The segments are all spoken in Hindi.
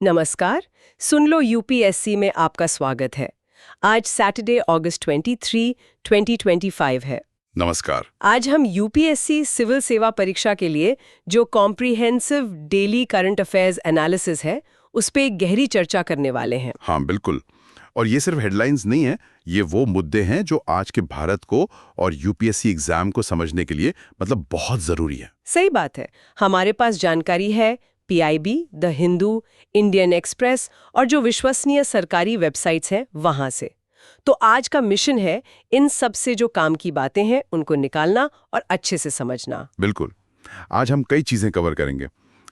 नमस्कार। सुन लो यूपीएससी में आपका स्वागत है। आज सैटरडे अगस्त 23, 2025 है। नमस्कार। आज हम यूपीएससी सिविल सेवा परीक्षा के लिए जो comprehensive daily current affairs analysis है उस पे एक गहरी चर्चा करने वाले हैं। हाँ, बिल्कुल। और ये सिर्फ हेडलाइंस नहीं है, ये वो मुद्दे हैं जो आज के भारत को और यूपीएससी एग्जाम को समझने के लिए बहुत जरूरी है। सही बात है। हमारे पास जानकारी है PIB, the Hindu, Indian express और जो विश्वसनीय सरकारी वेबसाइट्स हैं वहां से। तो आज का मिशन है इन सब से जो काम की बातें हैं उनको निकालना और अच्छे से समझना। बिल्कुल। आज हम कई चीजें कवर करेंगे,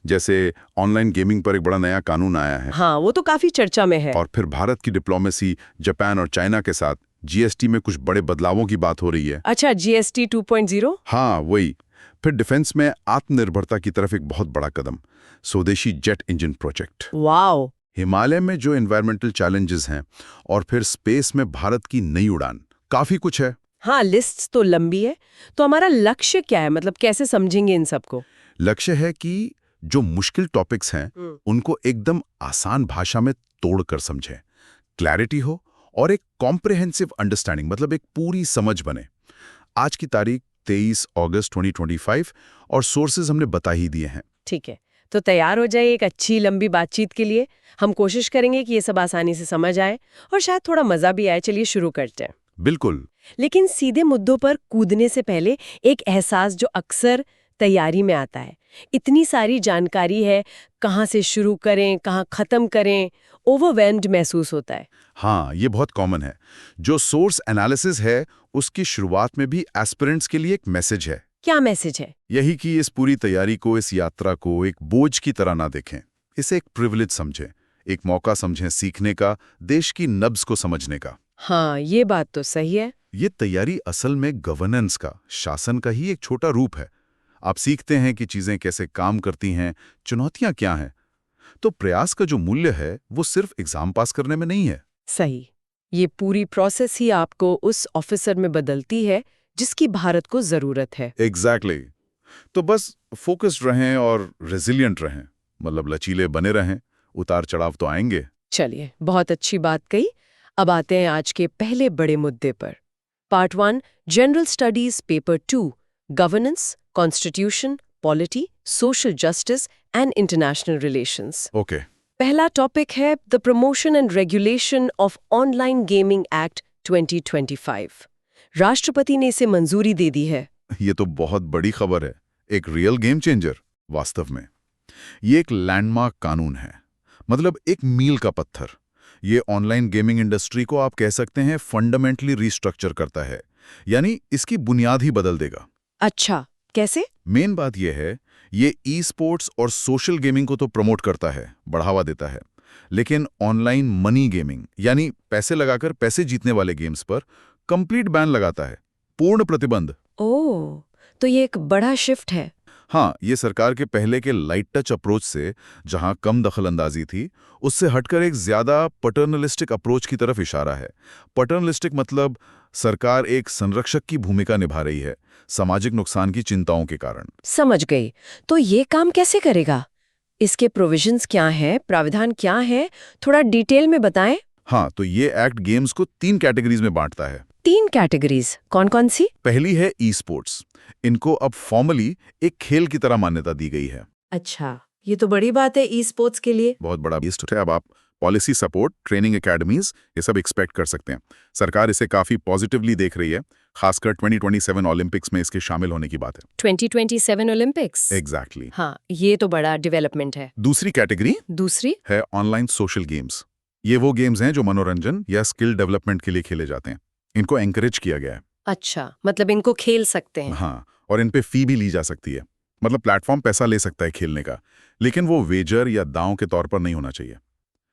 जैसे ऑनलाइन गेमिंग पर एक बड़ा नया कानून आया है। हाँ, वो तो काफी चर्चा में है। और फिर भारत की डिप्लोमेसी जापान और चाइना के साथ जीएसटी में कुछ बड़े बदलावों की बात हो रही है। अच्छा, जीएसटी 2.0। हाँ, वही। फिर डिफेंस में आत्मनिर्भरता की तरफ एक बहुत बड़ा कदम, स्वदेशी jet engine project. Wow. Himalaya में जो एनवायरमेंटल चैलेंजेस हैं और फिर स्पेस में भारत की नई उड़ान, काफी कुछ है। हाँ, लिस्ट तो लंबी है। तो हमारा लक्ष्य क्या है, मतलब कैसे समझेंगे इन सबको? लक्ष्य है कि जो मुश्किल टॉपिक्स हैं उनको एकदम आसान भाषा में तोड़कर समझें, क्लैरिटी हो और एक कॉम्प्रिहेंसिव अंडरस्टैंडिंग, एक पूरी समझ बने। आज की तारीख 23 अगस्त 2025 और सोर्सेज हमने बता ही दिए हैं। ठीक है, तो तैयार हो जाइए एक अच्छी लंबी बातचीत के लिए। हम कोशिश करेंगे कि ये सब आसानी से समझ आए और शायद थोड़ा मजा भी आए। चलिए शुरू करते हैं। बिल्कुल। लेकिन सीधे मुद्दों पर कूदने से पहले एक एहसास जो अक्सर तैयारी में आता है। इतनी सारी जानकारी है, कहाँ से शुरू करें, कहाँ खत्म करें, ओवरवेल्म्ड महसूस होता है। हाँ, ये बहुत कॉमन है। जो सोर्स एनालिसिस है उसकी शुरुआत में भी एस्पिरेंट्स के लिए एक मैसेज है। क्या मैसेज है? यही कि इस पूरी तैयारी को, इस यात्रा को एक बोझ की तरह ना देखें, इसे एक प्रिविलेज समझें, एक मौका समझें सीखने का, देश की नब्ज को समझने का। हाँ, ये बात तो सही है। ये तैयारी असल में गवर्नेंस का, शासन का ही एक छोटा रूप है। आप सीखते हैं कि चीजें कैसे काम करती हैं, चुनौतियां क्या हैं। तो प्रयास का जो मूल्य है वो सिर्फ एग्जाम पास करने में नहीं है। सही। ये पूरी प्रोसेस ही आपको उस ऑफिसर में बदलती है जिसकी भारत को जरूरत है। एग्जैक्टली। तो बस फोकस्ड रहें और रेजिलिएंट रहें, लचीले बने रहें। उतार चढ़ाव तो आएंगे। चलिए, बहुत अच्छी बात कही। अब आते हैं आज के पहले बड़े मुद्दे पर। Part 1, general studies paper 2, governance, constitution, polity, social justice and international relations. Okay. पहला टॉपिक है the promotion and regulation of online gaming act 2025। राष्ट्रपति ने इसे मंजूरी दे दी है। ये तो बहुत बड़ी खबर है, एक रियल गेम चेंजर। वास्तव में ये एक लैंडमार्क कानून है, एक मील का पत्थर। ये ऑनलाइन गेमिंग इंडस्ट्री को आप कह सकते हैं फंडामेंटली रिस्ट्रक्चर करता है, यानी इसकी बुनियाद ही बदल देगा। अच्छा, कैसे? मेन बात यह है, ये ई स्पोर्ट्स और सोशल गेमिंग को तो प्रमोट करता है, बढ़ावा देता है, लेकिन ऑनलाइन मनी गेमिंग यानी पैसे लगाकर पैसे जीतने वाले गेम्स पर कंप्लीट बैन लगाता है, पूर्ण प्रतिबंध। ओह, तो ये एक बड़ा शिफ्ट है। हाँ, ये सरकार के पहले के लाइट टच अप्रोच से, जहां कम दखलंदाजी थी, उससे हटकर एक ज्यादा पैटर्नलिस्टिक अप्रोच की तरफ इशारा है। पैटर्नलिस्टिक मतलब सरकार एक संरक्षक की भूमिका निभा रही है, सामाजिक नुकसान की चिंताओं के कारण। समझ गई। तो ये काम कैसे करेगा? इसके प्रोविजंस क्या हैं, प्रावधान क्या है, थोड़ा डिटेल में बताएं। हाँ, तो ये एक्ट गेम्स को 3 कैटेगरीज में बांटता है। 3 कैटेगरीज? कौन कौन सी? पहली है ई स्पोर्ट्स। इनको अब फॉर्मली एक खेल की तरह मान्यता दी गई है। अच्छा, ये तो बड़ी बात है ई स्पोर्ट्स के लिए। बहुत बड़ा लिस्ट है। अब आप पॉलिसी सपोर्ट, ट्रेनिंग एकेडमीज, ये सब एक्सपेक्ट कर सकते हैं। सरकार इसे काफी पॉजिटिवली देख रही है, खासकर 2027 ओलंपिक्स में इसके शामिल होने की बात है। 2027 ओलंपिक्स? एग्जैक्टली। हाँ, ये तो बड़ा डेवलपमेंट है। दूसरी कैटेगरी दूसरी है ऑनलाइन सोशल गेम्स। ये वो गेम्स हैं जो मनोरंजन या स्किल डेवलपमेंट के लिए खेले जाते हैं। इनको एनकरेज किया गया है। अच्छा, मतलब इनको खेल सकते हैं। हाँ, और इन पे फी भी ली जा सकती है। प्लेटफॉर्म पैसा ले सकता है खेलने का, लेकिन वो वेजर या दांव के तौर पर नहीं होना चाहिए।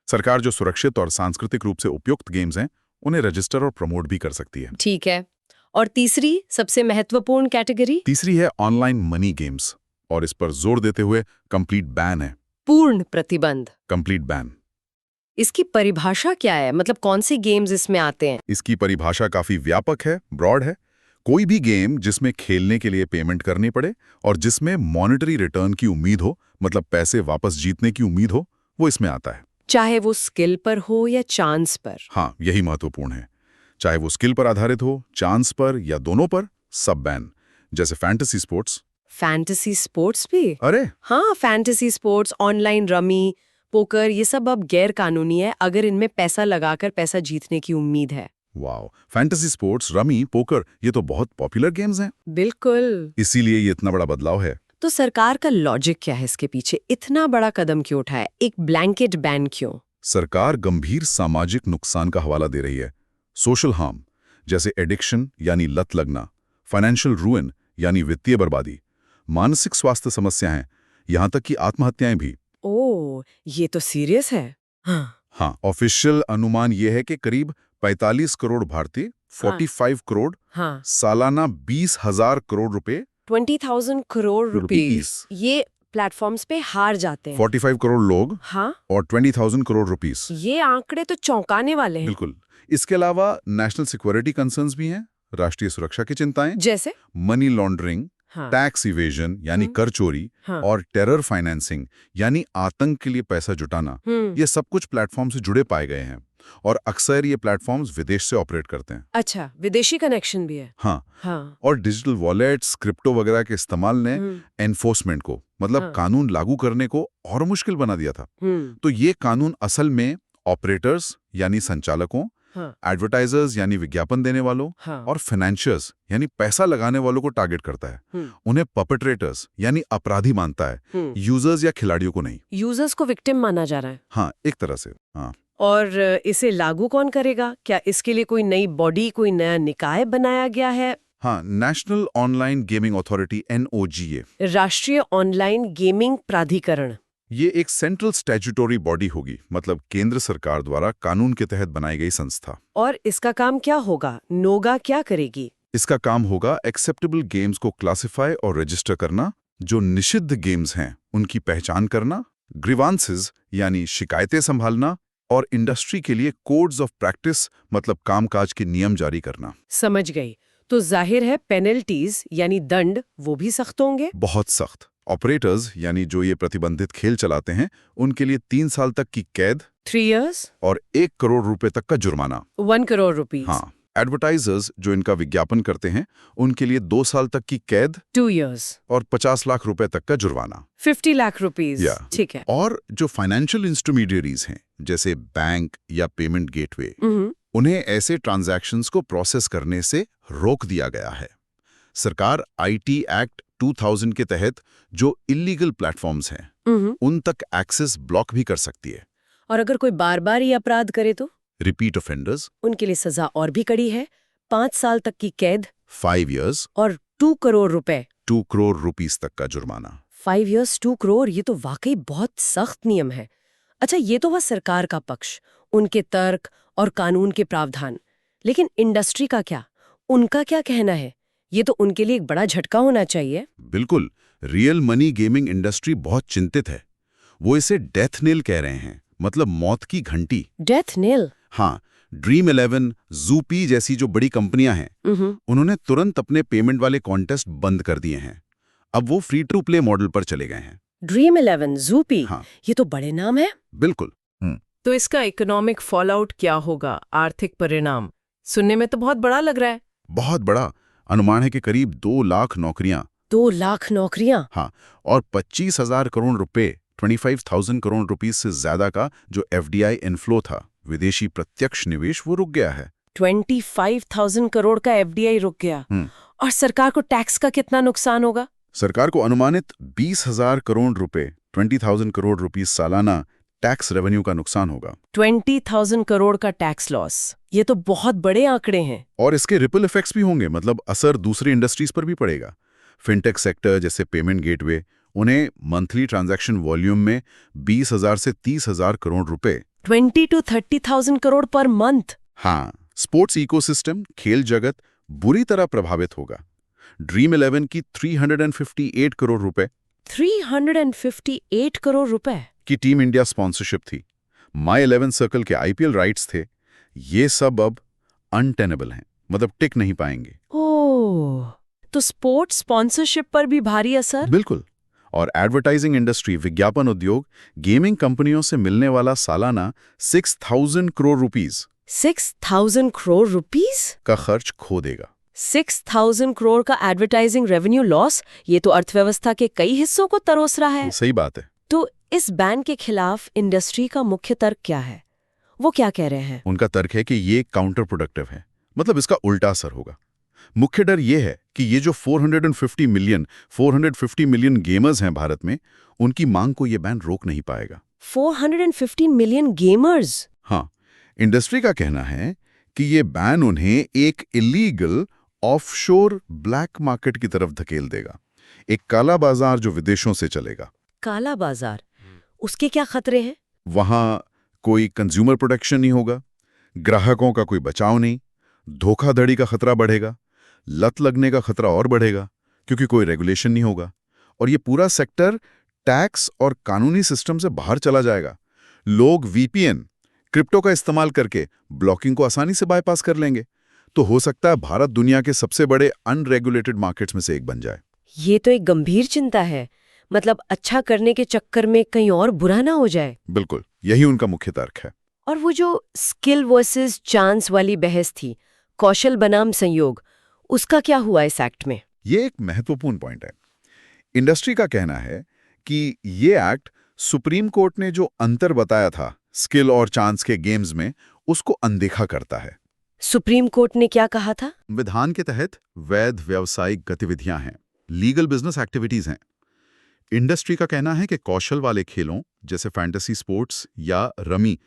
सरकार जो सुरक्षित और सांस्कृतिक रूप से उपयुक्त गेम्स हैं, उन्हें रजिस्टर और प्रमोट भी कर सकती है। ठीक है। और तीसरी सबसे महत्वपूर्ण कैटेगरी? तीसरी है ऑनलाइन मनी गेम्स, और इस पर जोर देते हुए कंप्लीट बैन है। पूर्ण प्रतिबंध? Complete ban. इसकी परिभाषा क्या है, मतलब कौन से गेम्स इसमें आते हैं? इसकी परिभाषा काफी व्यापक है, ब्रॉड है। कोई भी गेम जिसमें खेलने के लिए पेमेंट करनी पड़े और जिसमें मॉनेटरी रिटर्न की उम्मीद हो, पैसे वापस जीतने की उम्मीद हो, वो इसमें आता है। चाहे वो स्किल पर हो या चांस पर। हाँ, यही महत्वपूर्ण है। चाहे वो स्किल पर आधारित हो, चांस पर या दोनों पर, सब बैन। जैसे फैंटेसी स्पोर्ट्स। फैंटेसी स्पोर्ट्स भी? अरे हाँ, fantasy sports, online rummy, poker, ये सब अब गैर कानूनी है अगर इनमें पैसा लगाकर पैसा जीतने की उम्मीद है। Wow, fantasy sports, rummy, poker, ये तो बहुत पॉपुलर गेम्स हैं। बिल्कुल। इसीलिए ये इतना बड़ा बदलाव है। तो सरकार का लॉजिक क्या है इसके पीछे? इतना बड़ा कदम क्यों उठाया? एक ब्लैंकेट बैन क्यों? सरकार गंभीर सामाजिक नुकसान का हवाला दे रही है। सोशल हार्म, जैसे एडिक्शन यानी लत लगना, फाइनेंशियल रूइन यानी वित्तीय बर्बादी, मानसिक स्वास्थ्य समस्याएं, यहाँ तक कि आत्महत्याएं भी। ओह, ये तो सीरियस है। हाँ, ऑफिशियल अनुमान ये है कि करीब 45 करोड़ भारतीय, 45 करोड़, हाँ, सालाना 20,000 करोड़ रुपए, 20,000 करोड़ रुपीस रुपीस। ये प्लेटफॉर्म्स पे हार जाते हैं। 45 करोड़ लोग हाँ, और 20,000 करोड़ रुपीस। ये आंकड़े तो चौंकाने वाले हैं। बिल्कुल। इसके अलावा नेशनल सिक्योरिटी कंसर्न्स भी हैं, राष्ट्रीय सुरक्षा की चिंताएं, जैसे? मनी लॉन्ड्रिंग, हाँ, टैक्स इवेजन यानी कर चोरी, हाँ, और टेरर फाइनेंसिंग यानी आतंक के लिए पैसा जुटाना, ये सब कुछ प्लेटफॉर्म से जुड़े पाए गए हैं। और अक्सर ये प्लेटफॉर्म्स विदेश से ऑपरेट करते हैं। अच्छा, विदेशी कनेक्शन भी है। हाँ, हाँ, और डिजिटल वॉलेट्स, क्रिप्टो वगैरह के इस्तेमाल ने एनफोर्समेंट को, मतलब हाँ। कानून लागू करने को और मुश्किल बना दिया था। हम्म, तो ये कानून असल में ऑपरेटर्स यानी संचालकों, हाँ, एडवर्टाइजर्स यानी विज्ञापन देने वालों, हाँ, और फाइनेंशियर्स यानी पैसा लगाने वालों को टारगेट करता है। उन्हें परपेट्रेटर्स यानी अपराधी मानता है, यूजर्स या खिलाड़ियों को नहीं। यूजर्स को विक्टिम माना जा रहा है। हाँ, एक तरह से। हाँ, और इसे लागू कौन करेगा? क्या इसके लिए कोई नई बॉडी, कोई नया निकाय बनाया गया है? हाँ, national online gaming authority, NOGA। राष्ट्रीय ऑनलाइन गेमिंग प्राधिकरण। ये एक सेंट्रल स्टैट्यूटरी बॉडी होगी, मतलब केंद्र सरकार द्वारा कानून के तहत बनाई गई संस्था। और इसका काम क्या होगा? नोगा क्या करेगी? इसका काम होगा एक्सेप्टेबल गेम्स को क्लासिफाई और रजिस्टर करना, जो निषिद्ध गेम्स हैं उनकी पहचान करना, ग्रीवांसेस यानी शिकायतें संभालना, और इंडस्ट्री के लिए कोड्स ऑफ प्रैक्टिस मतलब कामकाज के नियम जारी करना। समझ गई। तो जाहिर है पेनल्टीज यानी दंड वो भी सख्त होंगे। बहुत सख्त। ऑपरेटर्स यानी जो ये प्रतिबंधित खेल चलाते हैं उनके लिए 3 साल तक की कैद, 3 years, और 1 करोड़ रुपए तक का जुर्माना। 1 करोड़ रुपीस। हाँ, एडवर्टाइजर्स जो इनका विज्ञापन करते हैं उनके लिए 2 साल तक की कैद, 2 years, और 50 लाख रुपए तक का जुर्माना। 50 लाख रुपीस। या। ठीक है। और जो फाइनेंशियल इंटरमीडियरीज हैं जैसे बैंक या पेमेंट गेटवे, उन्हें ऐसे ट्रांजैक्शंस को प्रोसेस करने से रोक दिया गया है। सरकार IT एक्ट 2000 के तहत जो इलीगल प्लेटफॉर्म्स हैं उन तक एक्सेस ब्लॉक भी कर सकती है। और अगर कोई बार बार ये अपराध करे तो? रिपीट ऑफेंडर्स, उनके लिए सजा और भी कड़ी है, 5 साल तक की कैद 5 years, और 2 करोड़ रुपए। 2 करोड़ रुपीस तक का जुर्माना। 5 years, 2 करोड़, ये तो वाकई बहुत सख्त नियम है। अच्छा, ये तो हुआ सरकार का पक्ष, उनके तर्क और कानून के प्रावधान। लेकिन इंडस्ट्री का क्या? उनका क्या कहना है? ये तो उनके लिए एक बड़ा झटका होना चाहिए। बिल्कुल। रियल मनी गेमिंग इंडस्ट्री बहुत चिंतित है। वो इसे डेथ नेल कह रहे हैं, मतलब मौत की घंटी। Death nail? हाँ, ड्रीम 11, ज़ूपी जैसी जो बड़ी कंपनियां हैं उन्होंने तुरंत अपने पेमेंट वाले कॉन्टेस्ट बंद कर दिए हैं। अब वो फ्री टू प्ले मॉडल पर चले गए हैं। ड्रीम 11, ज़ूपी, हाँ, ये तो बड़े नाम है। बिल्कुल। तो इसका इकोनॉमिक फॉलआउट क्या होगा? आर्थिक परिणाम सुनने में तो बहुत बड़ा लग रहा है। बहुत बड़ा। अनुमान है कि करीब 2 लाख नौकरियां। 2 लाख नौकरियां? हाँ, और 25,000 करोड़ रुपए, 25,000 करोड़ रुपए से ज्यादा का जो FDI इनफ्लो था, विदेशी प्रत्यक्ष निवेश, वो रुक गया है। 25,000 करोड़ का FDI रुक गया। और सरकार को टैक्स का कितना नुकसान होगा? सरकार को अनुमानित 20,000 करोड़ रुपए, 20,000 करोड़ रुपए सालाना टैक्स रेवेन्यू का नुकसान होगा। 20,000 करोड़ का टैक्स लॉस, ये तो बहुत बड़े आंकड़े हैं। और इसके रिपल इफेक्ट्स भी होंगे, मतलब असर दूसरी इंडस्ट्रीज पर भी पड़ेगा। फिनटेक सेक्टर जैसे पेमेंट गेटवे, उन्हें मंथली ट्रांजैक्शन वॉल्यूम में 20,000 से 30,000 करोड़ रुपए, 20 to 30,000 करोड़ पर मंथ। हाँ, स्पोर्ट्स इकोसिस्टम, खेल जगत बुरी तरह प्रभावित होगा। ड्रीम 11 की 358 करोड़ रुपए 358 करोड़ रुपए की टीम इंडिया स्पॉन्सरशिप थी। माई 11 सर्कल के IPL राइट्स थे। ये सब अब अनटेनेबल हैं, मतलब टिक नहीं पाएंगे। ओह, तो स्पोर्ट्स स्पॉन्सरशिप पर भी भारी असर? बिल्कुल। और एडवर्टाइजिंग इंडस्ट्री, विज्ञापन उद्योग, गेमिंग कंपनियों से मिलने वाला सालाना 6,000 करोड़ रुपीस 6,000 करोड़ रुपीस का खर्च खो देगा। 6,000 करोड़ का एडवर्टाइजिंग रेवेन्यू लॉस, ये तो अर्थव्यवस्था के कई हिस्सों को तरोस रहा है। सही बात है। तो इस बैन के खिलाफ इंडस्ट्री का मुख्य तर्क क्या है? वो क्या कह रहे हैं? उनका तर्क है कि ये काउंटर प्रोडक्टिव है, मतलब इसका उल्टा असर होगा। मुख्य डर ये है कि ये जो 450 मिलियन गेमर्स हैं भारत में, उनकी मांग को ये बैन रोक नहीं पाएगा। 450 मिलियन गेमर्स? हाँ, इंडस्ट्री का कहना है कि ये बैन उन्हें एक इलीगल ऑफशोर ब्लैक मार्केट की तरफ धकेल देगा, एक काला बाजार जो विदेशों से चलेगा। काला बाजार, उसके क्या खतरे हैं? वहां कोई कंज्यूमर प्रोटेक्शन नहीं होगा, ग्राहकों का कोई बचाव नहीं, धोखाधड़ी का खतरा बढ़ेगा, लत लगने का खतरा और बढ़ेगा क्योंकि कोई रेगुलेशन नहीं होगा, और ये पूरा सेक्टर टैक्स और कानूनी सिस्टम से बाहर चला जाएगा। लोग वीपीएन, क्रिप्टो का इस्तेमाल करके ब्लॉकिंग को आसानी से बाईपास कर लेंगे। तो हो सकता है भारत दुनिया के सबसे बड़े अनरेगुलेटेड मार्केट्स में से एक बन जाए। ये तो एक गंभीर चिंता है। मतलब अच्छा करने के चक्कर में कहीं और बुरा ना हो जाए। बिल्कुल, यही उनका मुख्य तर्क है। और वो जो स्किल वर्सेस चांस वाली बहस थी, कौशल बनाम संयोग, उसका क्या हुआ इस एक्ट में? ये एक महत्वपूर्ण पॉइंट है। इंडस्ट्री का कहना है कि ये एक्ट सुप्रीम कोर्ट ने जो अंतर बताया था स्किल और चांस के गेम्स में, उसको अनदेखा करता है। सुप्रीम कोर्ट ने क्या कहा था? विधान के तहत वैध व्यावसायिक गतिविधियां हैं, लीगल बिजनेस एक्टिविटीज हैं। इंडस्ट्री का कहना है कि कौशल वाले खेलों जैसे फैंटेसी स्पोर्ट्स या रमी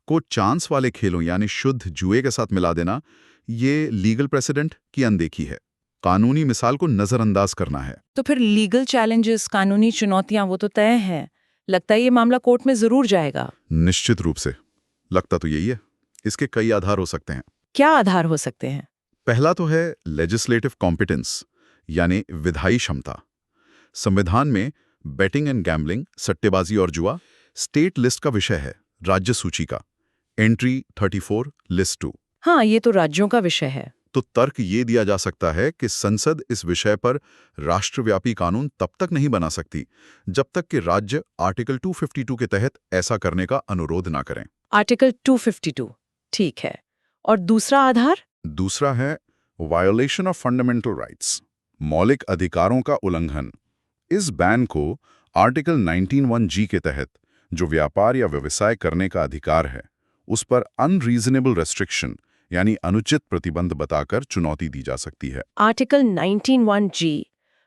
को चांस वाले खेलों यानी शुद्ध जुए के साथ मिला देना, ये लीगल प्रेसिडेंट की अनदेखी है, कानूनी मिसाल को नजरअंदाज करना है। तो फिर लीगल चैलेंजेस, कानूनी चुनौतियां, वो तो तय हैं। लगता है ये मामला कोर्ट में जरूर जाएगा। निश्चित रूप से, लगता तो यही है। इसके कई आधार हो सकते हैं। क्या आधार हो सकते हैं? पहला तो है लेजिस्लेटिव कॉम्पिटेंस, यानी विधायी क्षमता। संविधान में बेटिंग एंड गैम्बलिंग, सट्टेबाजी और जुआ स्टेट लिस्ट का विषय है, राज्य सूची का, एंट्री 34 लिस्ट 2। हाँ, ये तो राज्यों का विषय है। तो तर्क ये दिया जा सकता है कि संसद इस विषय पर राष्ट्रव्यापी कानून तब तक नहीं बना सकती जब तक कि राज्य आर्टिकल 252 के तहत ऐसा करने का अनुरोध ना करें। आर्टिकल 252, ठीक है। और दूसरा आधार? दूसरा है वायोलेशन ऑफ फंडामेंटल राइट्स, मौलिक अधिकारों का उल्लंघन। इस बैन को आर्टिकल 19(1) के तहत जो व्यापार या व्यवसाय करने का अधिकार है, उस पर अनरीजनेबल रेस्ट्रिक्शन यानी अनुचित प्रतिबंध बताकर चुनौती दी जा सकती है। Article 19(1)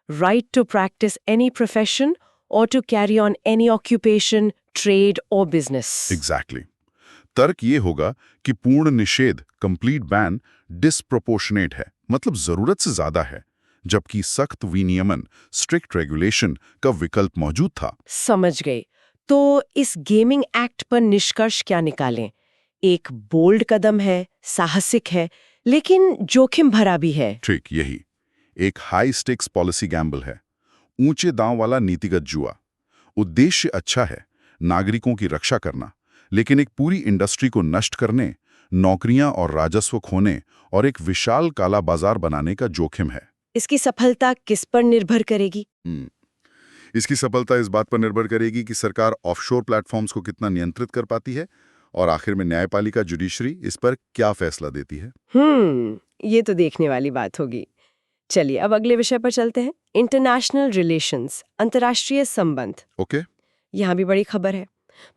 right to practise any profession और to carry on any occupation, trade और बिजनेस। एग्जैक्टली। तर्क ये होगा कि पूर्ण निषेध, कंप्लीट बैन, डिस्प्रोपोर्शनेट है, मतलब जरूरत से ज्यादा है, जबकि सख्त विनियमन, स्ट्रिक्ट रेगुलेशन का विकल्प मौजूद था। समझ गई। तो इस गेमिंग एक्ट पर निष्कर्ष क्या निकालें? एक बोल्ड कदम है, साहसिक है, लेकिन जोखिम भरा भी है। ठीक यही। एक हाई स्टेक्स पॉलिसी गैम्बल है, ऊंचे दांव वाला नीतिगत जुआ। उद्देश्य अच्छा है, नागरिकों की रक्षा करना, लेकिन एक पूरी इंडस्ट्री को नष्ट करने, नौकरियां और राजस्व खोने और एक विशाल काला बाजार बनाने का जोखिम है। इसकी सफलता किस पर निर्भर करेगी? इसकी सफलता इस बात पर निर्भर करेगी कि सरकार ऑफशोर प्लेटफॉर्म्स को कितना नियंत्रित कर पाती है, और आखिर में न्यायपालिका, जुडिशरी इस पर क्या फैसला देती है। ये तो देखने वाली बात होगी। चलिए अब अगले विषय पर चलते हैं। इंटरनेशनल रिलेशंस, अंतर्राष्ट्रीय संबंध। ओके। यहाँ भी बड़ी खबर है।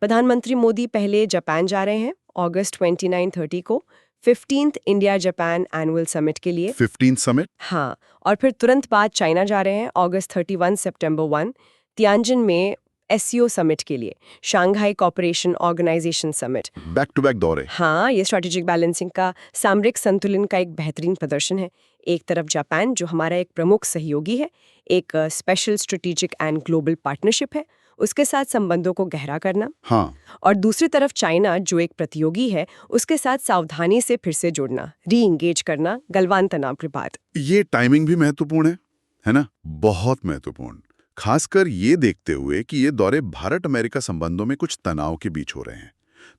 प्रधानमंत्री मोदी पहले जापान जा रहे हैं अगस्त 29-30 को 15th India Japan annual summit के लिए। 15th summit? हाँ, और फिर तुरंत बाद चाइना जा रहे हैं अगस्त 31 सितंबर 1 तियानजिन में एससीओ समिट के लिए, Shanghai cooperation organisation summit. Back to back दौरे। हाँ, ये स्ट्रैटेजिक बैलेंसिंग का, सामरिक संतुलन का एक बेहतरीन प्रदर्शन है। एक तरफ जापान जो हमारा एक प्रमुख सहयोगी है, एक special strategic and global partnership है, उसके साथ संबंधों को गहरा करना। हाँ। और दूसरी तरफ चाइना जो एक प्रतियोगी है, उसके साथ सावधानी से फिर से जुड़ना, री इंगेज करना, गलवान तनाव के बाद। ये टाइमिंग भी महत्वपूर्ण है ना? बहुत महत्वपूर्ण, खासकर ये देखते हुए कि ये दौरे भारत अमेरिका संबंधों में कुछ तनाव के बीच हो रहे हैं।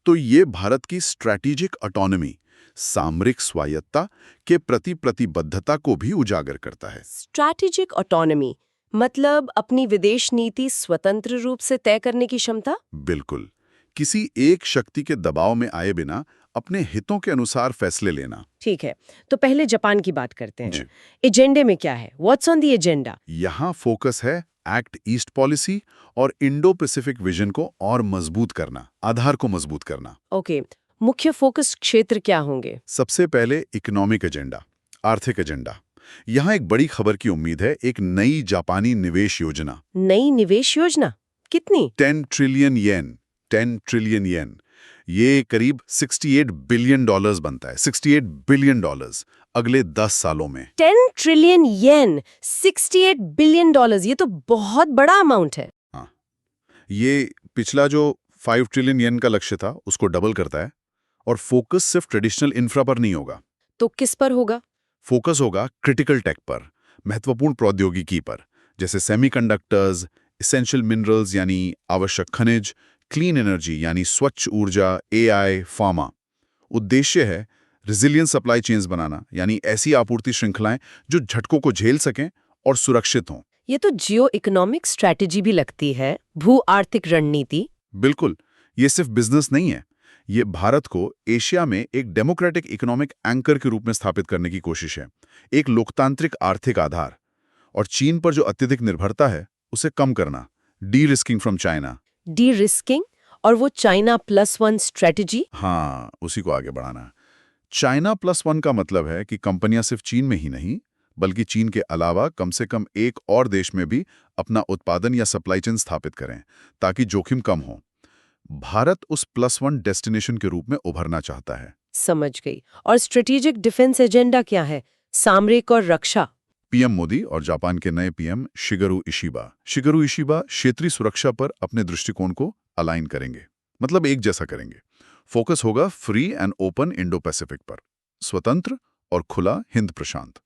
तो ये भारत की स्ट्रैटेजिक ऑटोनॉमी, सामरिक स्वायत्ता के प्रति प्रतिबद्धता को भी उजागर करता है। स्ट्रैटेजिक ऑटोनॉमी, मतलब अपनी विदेश नीति स्वतंत्र रूप से तय करने की क्षमता? बिल्कुल। किसी एक शक्ति के दबाव में आए बिना अपने हितों के अनुसार फैसले लेना। ठीक है, तो पहले जापान की बात करते जी। हैं। एजेंडे में क्या है? What's on the agenda? यहाँ फोकस है एक्ट ईस्ट पॉलिसी और इंडो पैसिफिक विजन को और मजबूत करना, आधार को मजबूत करना। ओके, मुख्य फोकस क्षेत्र क्या होंगे? सबसे पहले इकोनॉमिक एजेंडा, आर्थिक एजेंडा। यहाँ एक बड़ी खबर की उम्मीद है, एक नई जापानी निवेश योजना। नई निवेश योजना? कितनी? 10 ट्रिलियन येन, 10 ट्रिलियन येन। ये करीब $68 बिलियन बनता है, $68 बिलियन अगले 10 सालों में। 10 ट्रिलियन येन, $68 बिलियन, ये तो बहुत बड़ा अमाउंट है। हाँ, ये पिछला जो 5 ट्रिलियन येन का लक्ष्य था उसको डबल करता है। और फोकस सिर्फ ट्रेडिशनल इंफ्रा पर नहीं होगा। तो किस पर होगा? फोकस होगा क्रिटिकल टेक पर, महत्वपूर्ण प्रौद्योगिकी पर, जैसे सेमीकंडक्टर्स, एसेंशियल मिनरल्स यानी आवश्यक खनिज, क्लीन एनर्जी यानी स्वच्छ ऊर्जा, एआई, फार्मा। उद्देश्य है रेजिलियंट सप्लाई चेन्स बनाना, यानी ऐसी आपूर्ति श्रृंखलाएं जो झटकों को झेल सकें और सुरक्षित हों। ये तो जियो इकोनॉमिक स्ट्रैटेजी भी लगती है, भू आर्थिक रणनीति। बिल्कुल, ये सिर्फ बिजनेस नहीं है, ये भारत को एशिया में एक डेमोक्रेटिक इकोनॉमिक एंकर के रूप में स्थापित करने की कोशिश है, एक लोकतांत्रिक आर्थिक आधार। और चीन पर जो अत्यधिक निर्भरता है उसे कम करना, D risking from China. D risking और वो चाइना +1 स्ट्रैटेजी? हाँ, उसी को आगे बढ़ाना। चाइना +1 का मतलब है कि कंपनियां सिर्फ चीन में ही नहीं, बल्कि चीन के अलावा कम से कम एक और देश में भी अपना उत्पादन या सप्लाई चेन स्थापित करें, ताकि जोखिम कम हो। भारत उस +1 डेस्टिनेशन के रूप में उभरना चाहता है। समझ गई। और स्ट्रेटेजिक डिफेंस एजेंडा क्या है? सामरिक और रक्षा? पीएम मोदी और जापान के नए पीएम शिगेरू इशिबा क्षेत्रीय सुरक्षा पर अपने दृष्टिकोण को अलाइन करेंगे, मतलब एक जैसा करेंगे। फोकस होगा free and open Indo Pacific पर, स्वतंत्र और खुला हिंद प्रशांत।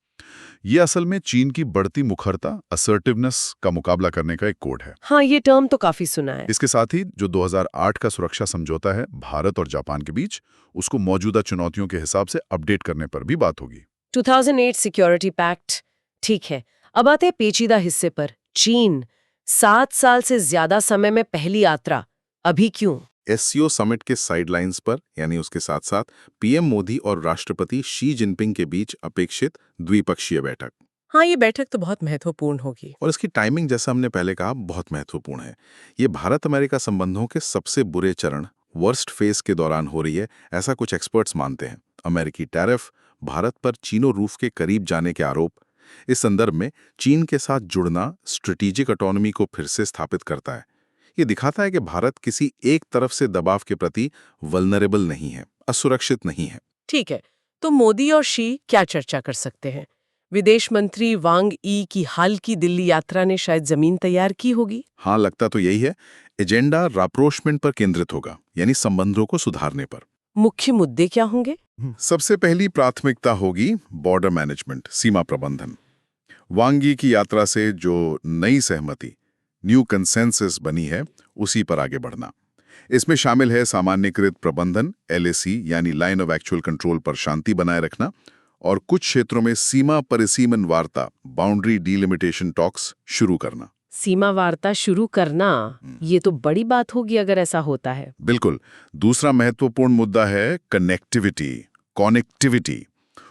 ये असल में चीन की बढ़ती मुखरता, असर्टिवनेस का मुकाबला करने का एक कोड है। हाँ, ये टर्म तो काफी सुना है। इसके साथ ही जो 2008 का सुरक्षा समझौता है भारत और जापान के बीच, उसको मौजूदा चुनौतियों के हिसाब से अपडेट करने पर भी बात होगी। 2008 सिक्योरिटी पैक्ट, ठीक है। अब आते हैं पेचीदा हिस्से पर। चीन, 7 साल से ज्यादा समय में पहली यात्रा, अभी क्यों? एससीओ समिट के साइडलाइंस पर, यानी उसके साथ साथ पीएम मोदी और राष्ट्रपति शी जिनपिंग के बीच अपेक्षित द्विपक्षीय बैठक। हाँ, ये बैठक तो बहुत महत्वपूर्ण होगी। और इसकी टाइमिंग, जैसा हमने पहले कहा, बहुत महत्वपूर्ण है। ये भारत अमेरिका संबंधों के सबसे बुरे चरण, वर्स्ट फेज के दौरान हो रही है, ऐसा कुछ एक्सपर्ट्स मानते हैं। अमेरिकी टैरिफ, भारत पर चीनो रूफ के करीब जाने के आरोप। इस संदर्भ में चीन के साथ जुड़ना स्ट्रेटेजिक ऑटोनॉमी को फिर से स्थापित करता है। ये दिखाता है कि भारत किसी एक तरफ से दबाव के प्रति वल्नरेबल नहीं है, असुरक्षित नहीं है। ठीक है, तो मोदी और शी क्या चर्चा कर सकते हैं? विदेश मंत्री वांग ई की हाल की दिल्ली यात्रा ने शायद जमीन तैयार की होगी। हाँ, लगता तो यही है। एजेंडा राप्रोचमेंट पर केंद्रित होगा, यानी संबंधों को सुधारने पर। मुख्य मुद्दे क्या होंगे? सबसे पहली प्राथमिकता होगी बॉर्डर मैनेजमेंट, सीमा प्रबंधन। वांग ई की यात्रा से जो नई सहमति, न्यू कंसेंसस बनी है, उसी पर आगे बढ़ना। इसमें शामिल है सामान्यकृत प्रबंधन, LAC यानी लाइन ऑफ एक्चुअल कंट्रोल पर शांति बनाए रखना, और कुछ क्षेत्रों में सीमा परिसीमन वार्ता, बाउंड्री डीलिमिटेशन टॉक्स शुरू करना। सीमा वार्ता शुरू करना, ये तो बड़ी बात होगी अगर ऐसा होता है। बिल्कुल। दूसरा महत्वपूर्ण मुद्दा है कनेक्टिविटी।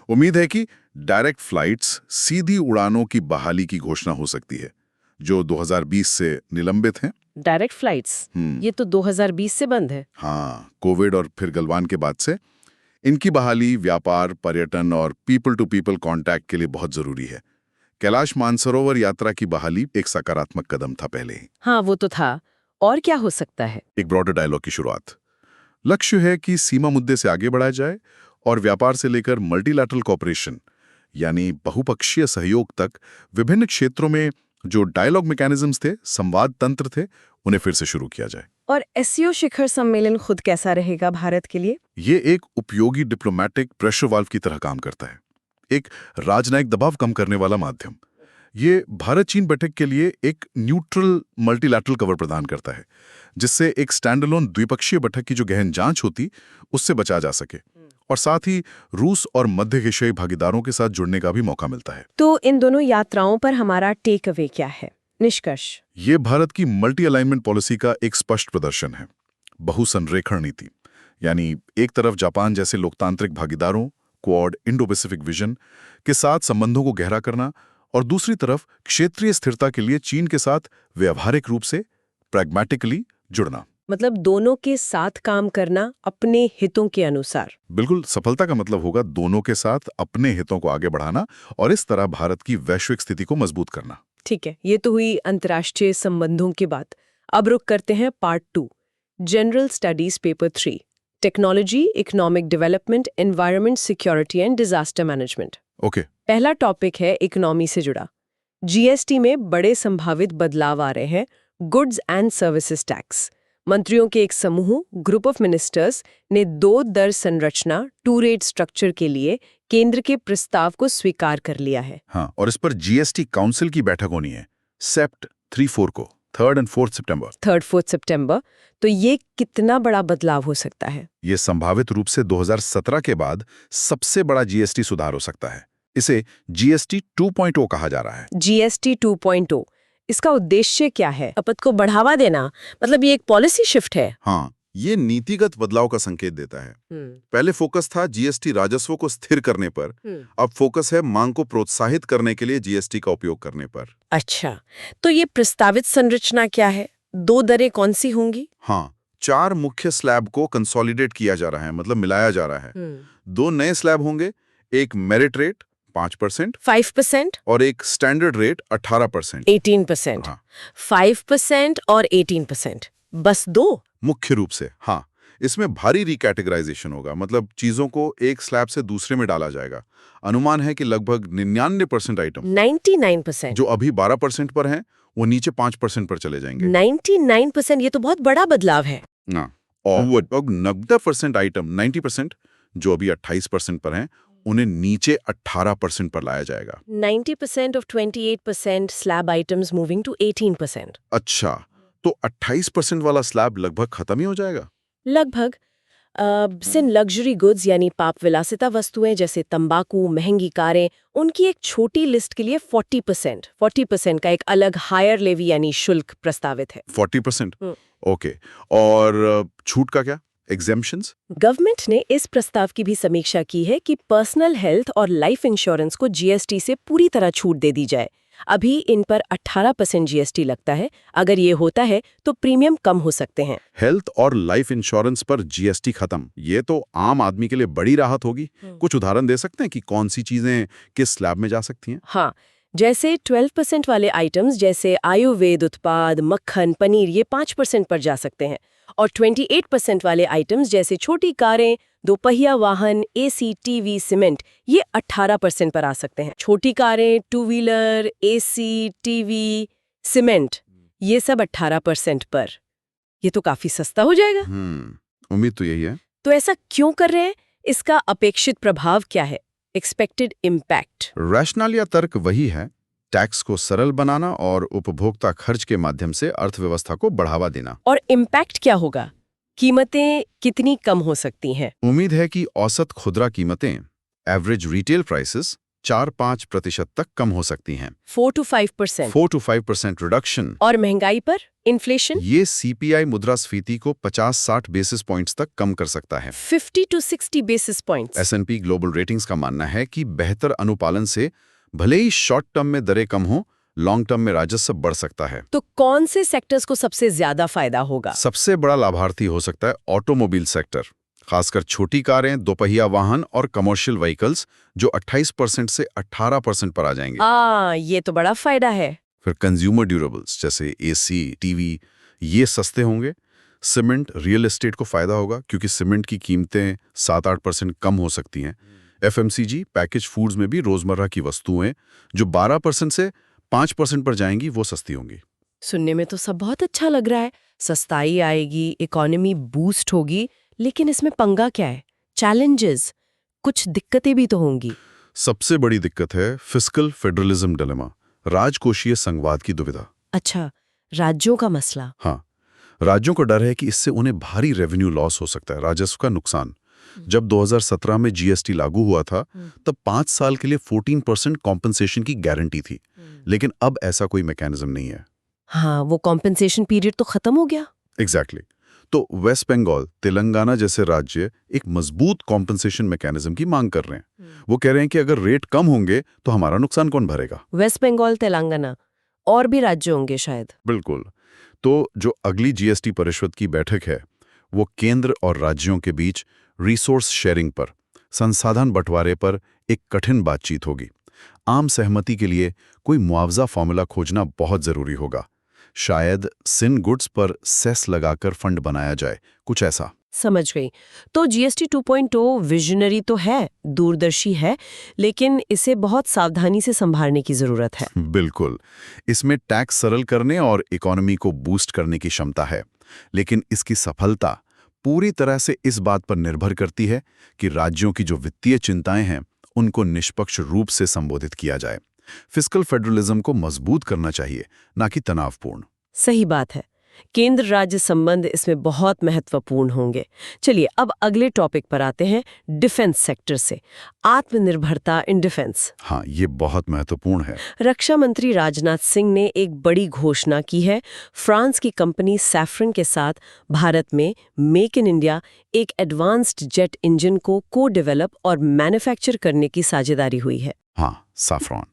उम्मीद है कि डायरेक्ट फ्लाइट्स, सीधी उड़ानों की बहाली की घोषणा हो सकती है, जो 2020 से निलंबित हैं। डायरेक्ट फ्लाइट्स, ये तो 2020 से बंद है। हाँ, कोविड और फिर गलवान के बाद से इनकी बहाली व्यापार, पर्यटन और पीपल टू पीपल कांटेक्ट के लिए बहुत जरूरी है। कैलाश मानसरोवर यात्रा की बहाली एक सकारात्मक कदम था पहले ही। हाँ, वो तो था। और क्या हो सकता है? एक ब्रॉडर डायलॉग की शुरुआत। लक्ष्य है कि सीमा मुद्दे से आगे बढ़ाया जाए और व्यापार से लेकर मल्टीलैटरल कॉपरेशन यानी बहुपक्षीय सहयोग तक विभिन्न क्षेत्रों में जो डायलॉग मैकेनिज्म्स थे, संवाद तंत्र थे, उन्हें फिर से शुरू किया जाए। और एससीओ शिखर सम्मेलन खुद कैसा रहेगा भारत के लिए? ये एक उपयोगी डिप्लोमैटिक प्रेशर वाल्व की तरह काम करता है, एक राजनयिक दबाव कम करने वाला माध्यम। ये भारत चीन बैठक के लिए एक न्यूट्रल मल्टीलैटरल कवर प्रदान करता है, जिससे एक स्टैंडअलोन द्विपक्षीय बैठक की जो गहन जांच होती, उससे बचा जा सके, और साथ ही रूस और मध्य एशियाई भागीदारों के साथ जुड़ने का भी मौका मिलता है। तो इन दोनों यात्राओं पर हमारा टेक अवे क्या है? निष्कर्ष। ये भारत की मल्टी अलाइनमेंट पॉलिसी का एक स्पष्ट प्रदर्शन है। बहुसंरेखण नीति, यानी एक तरफ जापान जैसे लोकतांत्रिक भागीदारों, क्वाड, इंडो पैसिफिक विजन के साथ संबंधों को गहरा करना, और दूसरी तरफ क्षेत्रीय स्थिरता के लिए चीन के साथ व्यावहारिक रूप से प्रैग्मैटिकली जुड़ना। मतलब दोनों के साथ काम करना अपने हितों के अनुसार। बिल्कुल, सफलता का मतलब होगा दोनों के साथ अपने हितों को आगे बढ़ाना और इस तरह भारत की वैश्विक स्थिति को मजबूत करना। ठीक है, ये तो हुई अंतर्राष्ट्रीय संबंधों की बात। अब रुक करते हैं part 2, general studies paper 3, technology, economic development, environment, security and disaster management. Okay. पहला टॉपिक है इकोनॉमी से जुड़ा। जीएसटी में बड़े संभावित बदलाव आ रहे हैं। Goods and services tax. मंत्रियों के एक समूह, ग्रुप ऑफ मिनिस्टर्स, ने 2 दर संरचना, 2 रेट स्ट्रक्चर के लिए केंद्र के प्रस्ताव को स्वीकार कर लिया है। हाँ, और इस पर जीएसटी काउंसिल की बैठक होनी है सेप्ट 3-4 को, 3rd and 4th सितंबर। 3-4 सितंबर। तो ये कितना बड़ा बदलाव हो सकता है? ये संभावित रूप से 2017 के बाद सबसे बड़ा जीएसटी सुधार हो सकता है। इसे जीएसटी 2.0 कहा जा रहा है। जीएसटी 2.0, इसका उद्देश्य क्या है? खपत को बढ़ावा देना, मतलब ये एक पॉलिसी शिफ्ट है। हाँ, ये नीतिगत बदलाव का संकेत देता है। पहले फोकस था जीएसटी राजस्व को स्थिर करने पर, अब फोकस है मांग को प्रोत्साहित करने के लिए जीएसटी का उपयोग करने पर। अच्छा, तो ये प्रस्तावित संरचना क्या है? 2 दरें कौन सी होंगी? हाँ, 4 मुख्य स्लैब को कंसोलिडेट किया जा रहा है, मतलब मिलाया जा रहा है। 2 नए स्लैब होंगे, एक मेरिट रेट 5%, 5% और एक स्टैंडर्ड रेट 18%। 18%। हाँ। 5% और 18%, बस 2? मुख्य रूप से हाँ। इसमें भारी रिकैटेगराइजेशन होगा, मतलब चीजों को एक स्लैब से दूसरे में डाला जाएगा। अनुमान है कि लगभग 99% आइटम 99%। जो अभी 12% पर हैं, वो नीचे 5% पर चले जाएंगे। 99%, ये तो बहुत बड़ा बदलाव है। हाँ, और 90% आइटम 90% जो अभी 28% पर हैं, उन्हें नीचे 18% पर लाया जाएगा। 90% of 28% slab items moving to 18%। अच्छा, तो 28% वाला स्लैब लगभग खत्म ही हो जाएगा। लगभग। सिन लग्जरी गुड्स यानी पाप विलासिता वस्तुएं जैसे तंबाकू, महंगी कारें, उनकी एक छोटी लिस्ट के लिए 40% का एक अलग हायर लेवी यानी शुल्क प्रस्तावित है। 40%? ओके। और छूट का क्या? एग्जेम्पशंस? गवर्नमेंट ने इस प्रस्ताव की भी समीक्षा की है कि पर्सनल हेल्थ और लाइफ इंश्योरेंस को जीएसटी से पूरी तरह छूट दे दी जाए। अभी इन पर 18% जीएसटी लगता है। अगर ये होता है तो प्रीमियम कम हो सकते हैं। हेल्थ और लाइफ इंश्योरेंस पर जीएसटी खत्म, ये तो आम आदमी के लिए बड़ी राहत होगी। कुछ उदाहरण दे सकते हैं कि कौन सी चीजें किस स्लैब में जा सकती हैं? हाँ, जैसे 12% वाले आइटम्स जैसे आयुर्वेद उत्पाद, मक्खन, पनीर, ये 5% पर जा सकते हैं। और 28% वाले आइटम्स जैसे छोटी कारें, दोपहिया वाहन, एसी, टीवी, सीमेंट, ये 18% पर आ सकते हैं। छोटी कारें, 2 व्हीलर, एसी, टीवी, सीमेंट, ये सब 18% पर। ये तो काफी सस्ता हो जाएगा। उम्मीद तो यही है। तो ऐसा क्यों कर रहे हैं? इसका अपेक्षित प्रभाव क्या है? Expected impact. रैशनल या तर्क वही है, टैक्स को सरल बनाना और उपभोक्ता खर्च के माध्यम से अर्थव्यवस्था को बढ़ावा देना। और इम्पैक्ट क्या होगा? कीमतें कितनी कम हो सकती हैं? उम्मीद है कि औसत खुदरा कीमतें, एवरेज रिटेल प्राइसेस, 4-5% तक कम हो सकती हैं। 4 to 5%। 4 to 5% reduction. और महंगाई पर इन्फ्लेशन? ये सीपीआई मुद्रास्फीति को 50-60 बेसिस पॉइंट्स तक कम कर सकता है। 50 to 60 basis points. S&P global ratings का मानना है कि बेहतर अनुपालन से भले ही शॉर्ट टर्म में दरें कम हो, लॉन्ग टर्म में राजस्व बढ़ सकता है। तो कौन से सेक्टर्स को सबसे ज्यादा फायदा होगा? सबसे बड़ा लाभार्थी हो सकता है ऑटोमोबाइल सेक्टर, खासकर छोटी कारें, दोपहिया वाहन और कमर्शियल व्हीकल्स, जो 28% से 18% पर आ जाएंगे। ये तो बड़ा फायदा है। फिर कंज्यूमर ड्यूरेबल्स जैसे एसी, टीवी, ये सस्ते होंगे। सीमेंट, रियल एस्टेट को फायदा होगा क्योंकि सीमेंट की कीमतें 7-8% कम हो सकती हैं। FMCG, पैकेज फूड्स में भी रोजमर्रा की वस्तुएं जो 12% से 5% पर जाएंगी, वो सस्ती होंगी। सुनने में तो सब बहुत अच्छा लग रहा है। सस्ताई आएगी, इकोनॉमी बूस्ट होगी, लेकिन इसमें पंगा क्या है? चैलेंजेस, कुछ दिक्कतें भी तो होंगी। सबसे बड़ी दिक्कत है फिस्कल फेडरलिज्म डिलेमा, राजकोषीय संघवाद की दुविधा। अच्छा, राज्यों का मसला। हाँ, राज्यों को डर है कि इससे उन्हें भारी रेवेन्यू लॉस हो सकता है, राजस्व का नुकसान। जब 2017 में जीएसटी लागू हुआ था तब 5 साल के लिए 14% कॉम्पनसेशन की गारंटी थी, लेकिन अब ऐसा कोई मैकेनिज्म नहीं है। हाँ, वो कॉम्पेंसेशन पीरियड तो खत्म हो गया। एग्जैक्टली तो वेस्ट बंगाल, तेलंगाना जैसे राज्य एक मजबूत कॉम्पनसेशन मैकेनिज्म की मांग कर रहे हैं। वो कह रहे हैं कि अगर रेट कम होंगे तो हमारा नुकसान कौन भरेगा। वेस्ट बंगाल, तेलंगाना और भी राज्य होंगे शायद। बिल्कुल। तो जो अगली जीएसटी परिषद की बैठक है वो केंद्र और राज्यों के बीच रिसोर्स शेयरिंग पर, संसाधन बंटवारे पर एक कठिन बातचीत होगी। आम सहमति के लिए कोई मुआवजा फॉर्मूला खोजना बहुत जरूरी होगा। शायद सिन गुड्स पर सेस लगाकर फंड बनाया जाए, कुछ ऐसा। समझ गई। तो जीएसटी 2.0 विजनरी तो है, दूरदर्शी है, लेकिन इसे बहुत सावधानी से संभालने की जरूरत है। बिल्कुल। इसमें टैक्स सरल करने और इकोनॉमी को बूस्ट करने की क्षमता है, लेकिन इसकी सफलता पूरी तरह से इस बात पर निर्भर करती है कि राज्यों की जो वित्तीय चिंताएं हैं उनको निष्पक्ष रूप से संबोधित किया जाए। फिस्कल फेडरलिज्म को मजबूत करना चाहिए, ना कि तनावपूर्ण। सही बात है। केंद्र राज्य संबंध इसमें बहुत महत्वपूर्ण होंगे। चलिए अब अगले टॉपिक पर आते हैं, डिफेंस सेक्टर से। आत्मनिर्भरता इन डिफेंस। हाँ, ये बहुत महत्वपूर्ण है। रक्षा मंत्री राजनाथ सिंह ने एक बड़ी घोषणा की है। फ्रांस की कंपनी सैफ्रन के साथ भारत में मेक इन इंडिया एक एडवांस्ड जेट इंजन को डेवलप और मैन्युफैक्चर करने की साझेदारी हुई है। हाँ, सैफ्रॉन,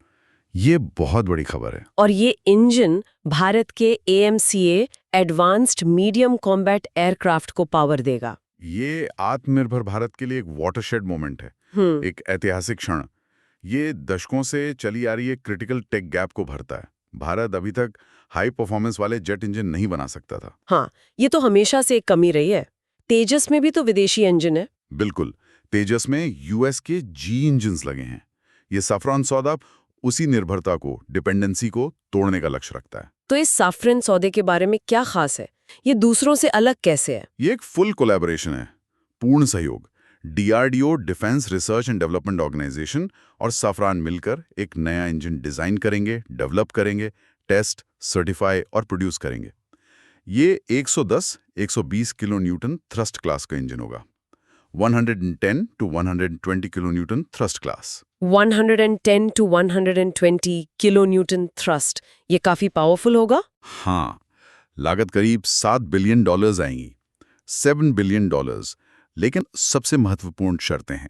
ये बहुत बड़ी खबर है। और ये इंजन भारत के AMCA advanced medium combat aircraft को पावर देगा। ये आत्मनिर्भर भारत के लिए एक वाटरशेड मोमेंट है, एक ऐतिहासिक क्षण। ये दशकों से चली आ रही एक क्रिटिकल टेक गैप को भरता है। भारत अभी तक हाई परफॉर्मेंस वाले जेट इंजन नहीं बना सकता था। हाँ, ये तो हमेशा से एक कमी रही है। तेजस में भी तो विदेशी इंजन है। बिल्कुल, तेजस में यूएस के जी इंजन्स लगे हैं। ये सैफ्रॉन सौदा उसी निर्भरता को, डिपेंडेंसी को तोड़ने का लक्ष्य रखता है। तो इस सैफ्रन सौदे के बारे में क्या खास है? ये दूसरों से अलग कैसे है? ये एक फुल कोलैबोरेशन है, पूर्ण सहयोग। DRDO, defence research and development organisation और सैफ्रॉन मिलकर एक नया इंजन डिजाइन करेंगे, डेवलप करेंगे, टेस्ट, सर्टिफाई और प्रोड्यूस करेंगे। ये 110-120 किलो न्यूटन थ्रस्ट क्लास का इंजन होगा। 110 to 120 kilo newton thrust class. 110 to 120 kilo newton thrust, ये काफी पावरफुल होगा। हाँ, लागत करीब $7 बिलियन आएंगी, $7 बिलियन। लेकिन सबसे महत्वपूर्ण शर्तें हैं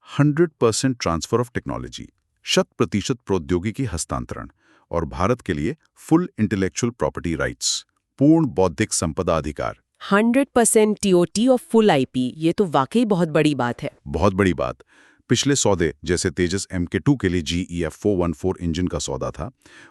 100% ट्रांसफर ऑफ टेक्नोलॉजी, 100% प्रौद्योगिकी हस्तांतरण, और भारत के लिए फुल इंटेलेक्चुअल प्रॉपर्टी राइट्स, पूर्ण बौद्धिक संपदा अधिकार। 100% TOT और फुल IP, ये तो वाकई बहुत बड़ी बात है। बहुत बड़ी बात। पिछले सौदे जैसे तेजस MK2 के लिए GEF 414 इंजन का सौदा था,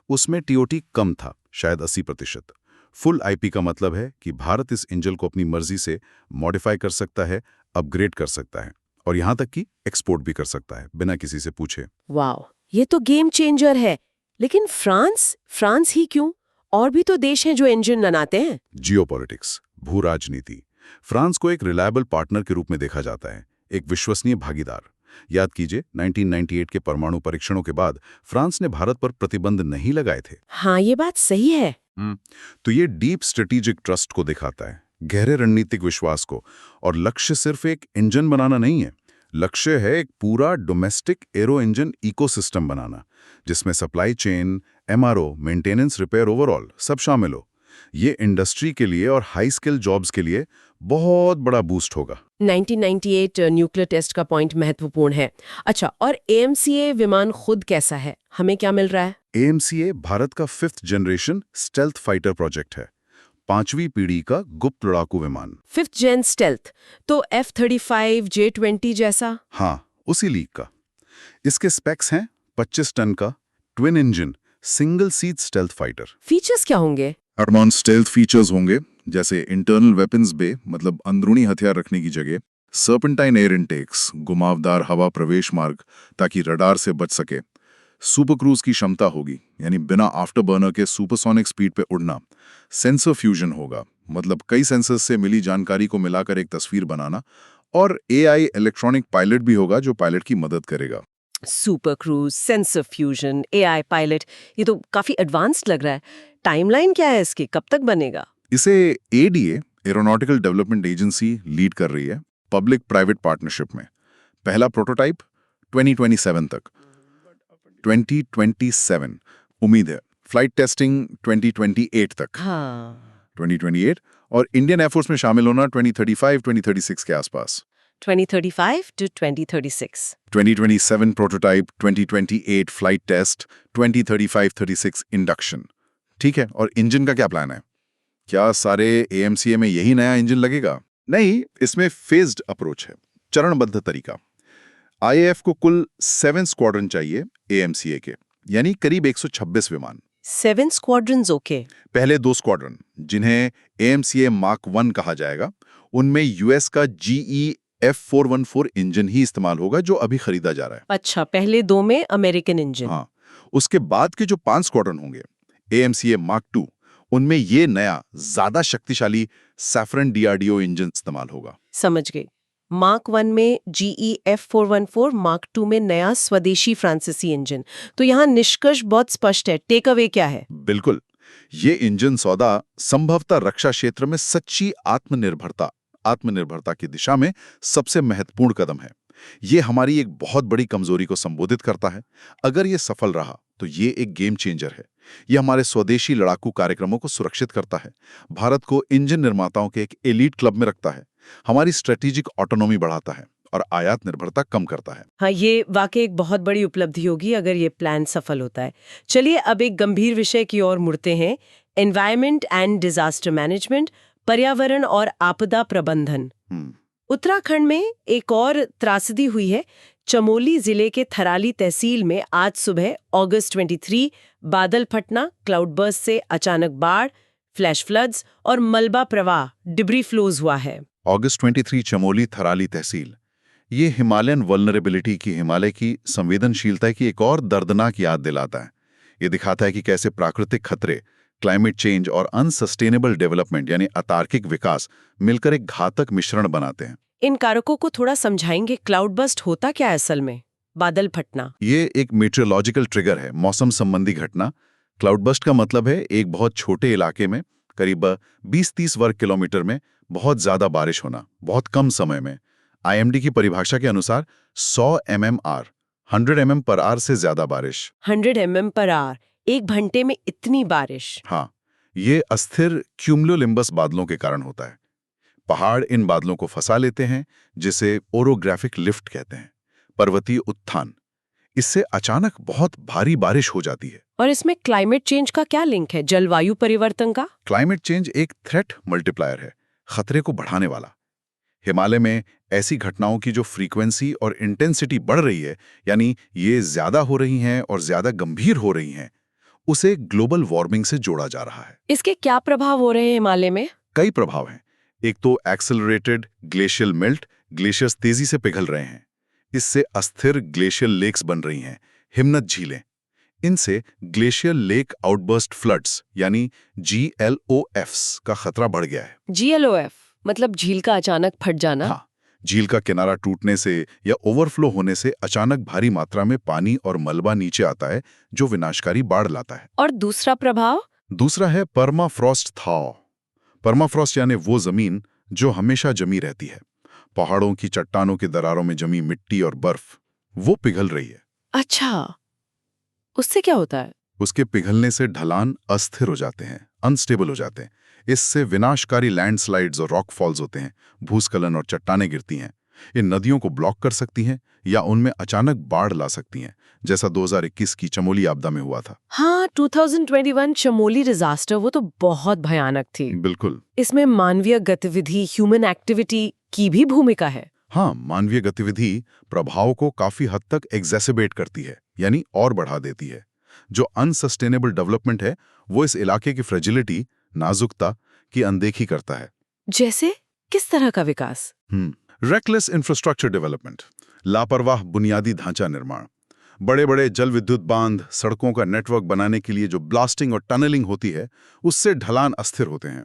उसमें TOT कम था, शायद 80%। फुल IP का मतलब है कि भारत इस इंजन को अपनी मर्जी से मॉडिफाई कर सकता है, अपग्रेड कर सकता है और यहां तक कि एक्सपोर्ट भी कर सकता है बिना किसी से पूछे। वाह, ये तो गेम चेंजर है। लेकिन फ्रांस ही क्यों? और भी तो देश हैं जो इंजन बनाते हैं। जियोपॉलिटिक्स, भू राजनीति। फ्रांस को एक रिलायबल पार्टनर के रूप में देखा जाता है, एक विश्वसनीय भागीदार। याद कीजिए 1998 के परमाणु परीक्षणों के बाद फ्रांस ने भारत पर प्रतिबंध नहीं लगाए थे। हाँ, ये बात सही है। तो ये डीप स्ट्रेटेजिक ट्रस्ट को दिखाता है, गहरे रणनीतिक विश्वास को। और लक्ष्य सिर्फ एक इंजन बनाना नहीं है, लक्ष्य है एक पूरा डोमेस्टिक एरो इंजन इकोसिस्टम बनाना, जिसमें supply chain, MRO, maintenance, repair, overall सब शामिल हो। ये इंडस्ट्री के लिए और हाई स्किल जॉब्स के लिए बहुत बड़ा बूस्ट होगा। 1998 न्यूक्लियर टेस्ट का पॉइंट महत्वपूर्ण है। अच्छा, और AMCA विमान खुद कैसा है? हमें क्या मिल रहा है? AMCA भारत का 5th generation stealth fighter project है, 5वीं पीढ़ी का गुप्त लड़ाकू विमान। 5th जेन स्टेल्थ, तो F-35 J-20 जैसा? हाँ, उसी लीग का। इसके स्पेक्स हैं 25 टन का twin engine single seat stealth fighter. Features क्या होंगे? एडवांस स्टेल्थ फीचर्स होंगे, जैसे इंटरनल वेपन्स बे, मतलब अंदरूनी हथियार रखने की जगह, सर्पेंटाइन एयर इनटेक्स, घुमावदार हवा प्रवेश मार्ग ताकि रडार से बच सके, सुपर क्रूज की क्षमता होगी, यानी बिना आफ्टर बर्नर के सुपरसोनिक स्पीड पे उड़ना, सेंसर फ्यूजन होगा, मतलब कई सेंसर्स से मिली जानकारी को मिलाकर एक तस्वीर बनाना, और AI इलेक्ट्रॉनिक पायलट भी होगा जो पायलट की मदद करेगा। Super cruise, sensor fusion, AI pilot, ये तो काफी एडवांस्ड लग रहा है। टाइमलाइन क्या है इसकी, कब तक बनेगा? इसे ADA aeronautical development agency lead कर रही है। पब्लिक प्राइवेट पार्टनरशिप में। पहला प्रोटोटाइप 2027 तक, 2027 उम्मीद है। फ्लाइट टेस्टिंग 2028 तक, हाँ 2028, और इंडियन एयरफोर्स में शामिल होना 2035-2036 के आसपास। 2035 to 2036। 2027 prototype, 2028 flight test, 2035-36 induction. ठीक है, और इंजन का क्या प्लान है? क्या सारे AMCA में यही नया इंजन लगेगा? नहीं, इसमें फेज्ड अप्रोच है, चरणबद्ध तरीका। IAF को कुल 7 स्क्वाड्रन चाहिए AMCA के, यानी करीब 126 विमान। 7 स्क्वाड्रन्स, ओके। पहले 2 स्क्वाड्रन, जिन्हें AMCA मार्क 1 कहा जाएगा, उनमें US का GE F414 इंजन ही इस्तेमाल होगा, जो अभी खरीदा जा रहा है। अच्छा, पहले 2 में अमेरिकन इंजन। हाँ, उसके बाद के जो 5 स्क्वाड्रन होंगे AMCA मार्क 2, उनमें ये नया ज्यादा शक्तिशाली सैफरन DRDO इंजन इस्तेमाल होगा। समझ गई। मार्क 1 में GE F414, मार्क 2 में नया स्वदेशी फ्रांसीसी इंजन। तो यहाँ निष्कर्ष बहुत स्पष्ट है। टेक अवे क्या है? बिल्कुल, ये इंजन सौदा संभवतः रक्षा क्षेत्र में सच्ची आत्मनिर्भरता की दिशा में सबसे महत्वपूर्ण कदम है। ये हमारी एक बहुत बड़ी कमजोरी को संबोधित करता है। अगर ये सफल रहा तो ये एक गेम चेंजर है। ये हमारे स्वदेशी लड़ाकू कार्यक्रमों को सुरक्षित करता है, भारत को इंजन निर्माताओं के एक एलीट क्लब में रखता है, हमारी स्ट्रेटेजिक ऑटोनॉमी बढ़ाता है और आयात निर्भरता कम करता है। हाँ, ये वाकई एक बहुत बड़ी उपलब्धि होगी अगर ये प्लान सफल होता है। चलिए अब एक गंभीर विषय की ओर मुड़ते हैं, एनवायरमेंट एंड डिजास्टर मैनेजमेंट, पर्यावरण और आपदा प्रबंधन। उत्तराखंड में एक और त्रासदी हुई है। चमोली जिले के थराली तहसील में आज सुबह अगस्त 23 बादल फटना, क्लाउड बर्स्ट से अचानक बाढ़, फ्लैश फ्लड्स और मलबा प्रवाह, डिब्री फ्लोज हुआ है। अगस्त 23 चमोली थराली तहसील, ये हिमालयन वल्नरेबिलिटी की, हिमालय की संवेदनशीलता की एक और दर्दनाक याद दिलाता है। ये दिखाता है कि कैसे प्राकृतिक खतरे, क्लाइमेट चेंज और अनसस्टेनेबल डेवलपमेंट यानी अतार्किक विकास मिलकर एक घातक मिश्रण बनाते हैं। इन कारकों को थोड़ा समझाएंगे। क्लाउड बर्स्ट होता क्या है असल में? बादल फटना ये एक मीटरोलॉजिकल ट्रिगर है, मौसम संबंधी घटना। क्लाउड बर्स्ट का मतलब है एक बहुत छोटे इलाके में, करीब 20-30 वर्ग किलोमीटर में बहुत ज्यादा बारिश होना, बहुत कम समय में। IMD की परिभाषा के अनुसार 100 mmr, 100 mm/h से ज्यादा बारिश। 100 mm/h, एक घंटे में इतनी बारिश? हाँ, ये अस्थिर क्यूमुलोनिम्बस बादलों के कारण होता है। पहाड़ इन बादलों को फंसा लेते हैं, जिसे ओरोग्राफिक लिफ्ट कहते हैं, पर्वतीय उत्थान। इससे अचानक बहुत भारी बारिश हो जाती है। और इसमें क्लाइमेट चेंज का क्या लिंक है, जलवायु परिवर्तन का? क्लाइमेट चेंज एक थ्रेट मल्टीप्लायर है, खतरे को बढ़ाने वाला। हिमालय में ऐसी घटनाओं की जो फ्रीक्वेंसी और इंटेंसिटी बढ़ रही है, यानी ये ज्यादा हो रही हैं और ज्यादा गंभीर हो रही हैं, उसे ग्लोबल वार्मिंग से जोड़ा जा रहा है। इसके क्या प्रभाव हो रहे हैं हिमालय में? कई प्रभाव हैं। एक तो एक्सेलरेटेड ग्लेशियल मेल्ट, ग्लेशियर्स तेजी से पिघल रहे हैं। इससे अस्थिर ग्लेशियल लेक्स बन रही हैं, हिमनद झीलें। इनसे ग्लेशियल लेक आउटबर्स्ट फ्लड्स यानी GLOFs का खतरा बढ़ गया है। GLOF मतलब झील का अचानक फट जाना? हाँ, झील का किनारा टूटने से या ओवरफ्लो होने से अचानक भारी मात्रा में पानी और मलबा नीचे आता है, जो विनाशकारी बाढ़ लाता है। और दूसरा प्रभाव? दूसरा है परमाफ्रॉस्ट थाव। परमाफ्रॉस्ट यानी वो जमीन जो हमेशा जमी रहती है। पहाड़ों की चट्टानों की दरारों में जमी मिट्टी और बर्फ, वो पिघल रही है। अच्छा, उससे क्या होता है? उसके पिघलने से ढलान अस्थिर हो जाते हैं, अनस्टेबल हो जाते हैं। इससे विनाशकारी लैंडस्लाइड्स और रॉक फॉल्स होते हैं, भूस्खलन और चट्टानें गिरती हैं। ये नदियों को ब्लॉक कर सकती हैं या उनमें अचानक बाढ़ ला सकती हैं, जैसा 2021 की चमोली आपदा में हुआ था। हाँ, 2021 चमोली डिजास्टर, वो तो बहुत भयानक थी। बिल्कुल। इसमें मानवीय गतिविधि, ह्यूमन एक्टिविटी की भी भूमिका है। हाँ, मानवीय गतिविधि प्रभाव को काफी हद तक एग्जेसिबेट करती है, यानी और बढ़ा देती है। जो अनसस्टेनेबल डेवलपमेंट है, वो इस इलाके की फ्रेजिलिटी, नाजुकता की अनदेखी करता है। जैसे किस तरह का विकास? रेकलेस इंफ्रास्ट्रक्चर डेवलपमेंट, लापरवाह बुनियादी ढांचा निर्माण। बड़े बड़े जल विद्युत बांध, सड़कों का नेटवर्क बनाने के लिए जो ब्लास्टिंग और टनलिंग होती है, उससे ढलान अस्थिर होते हैं।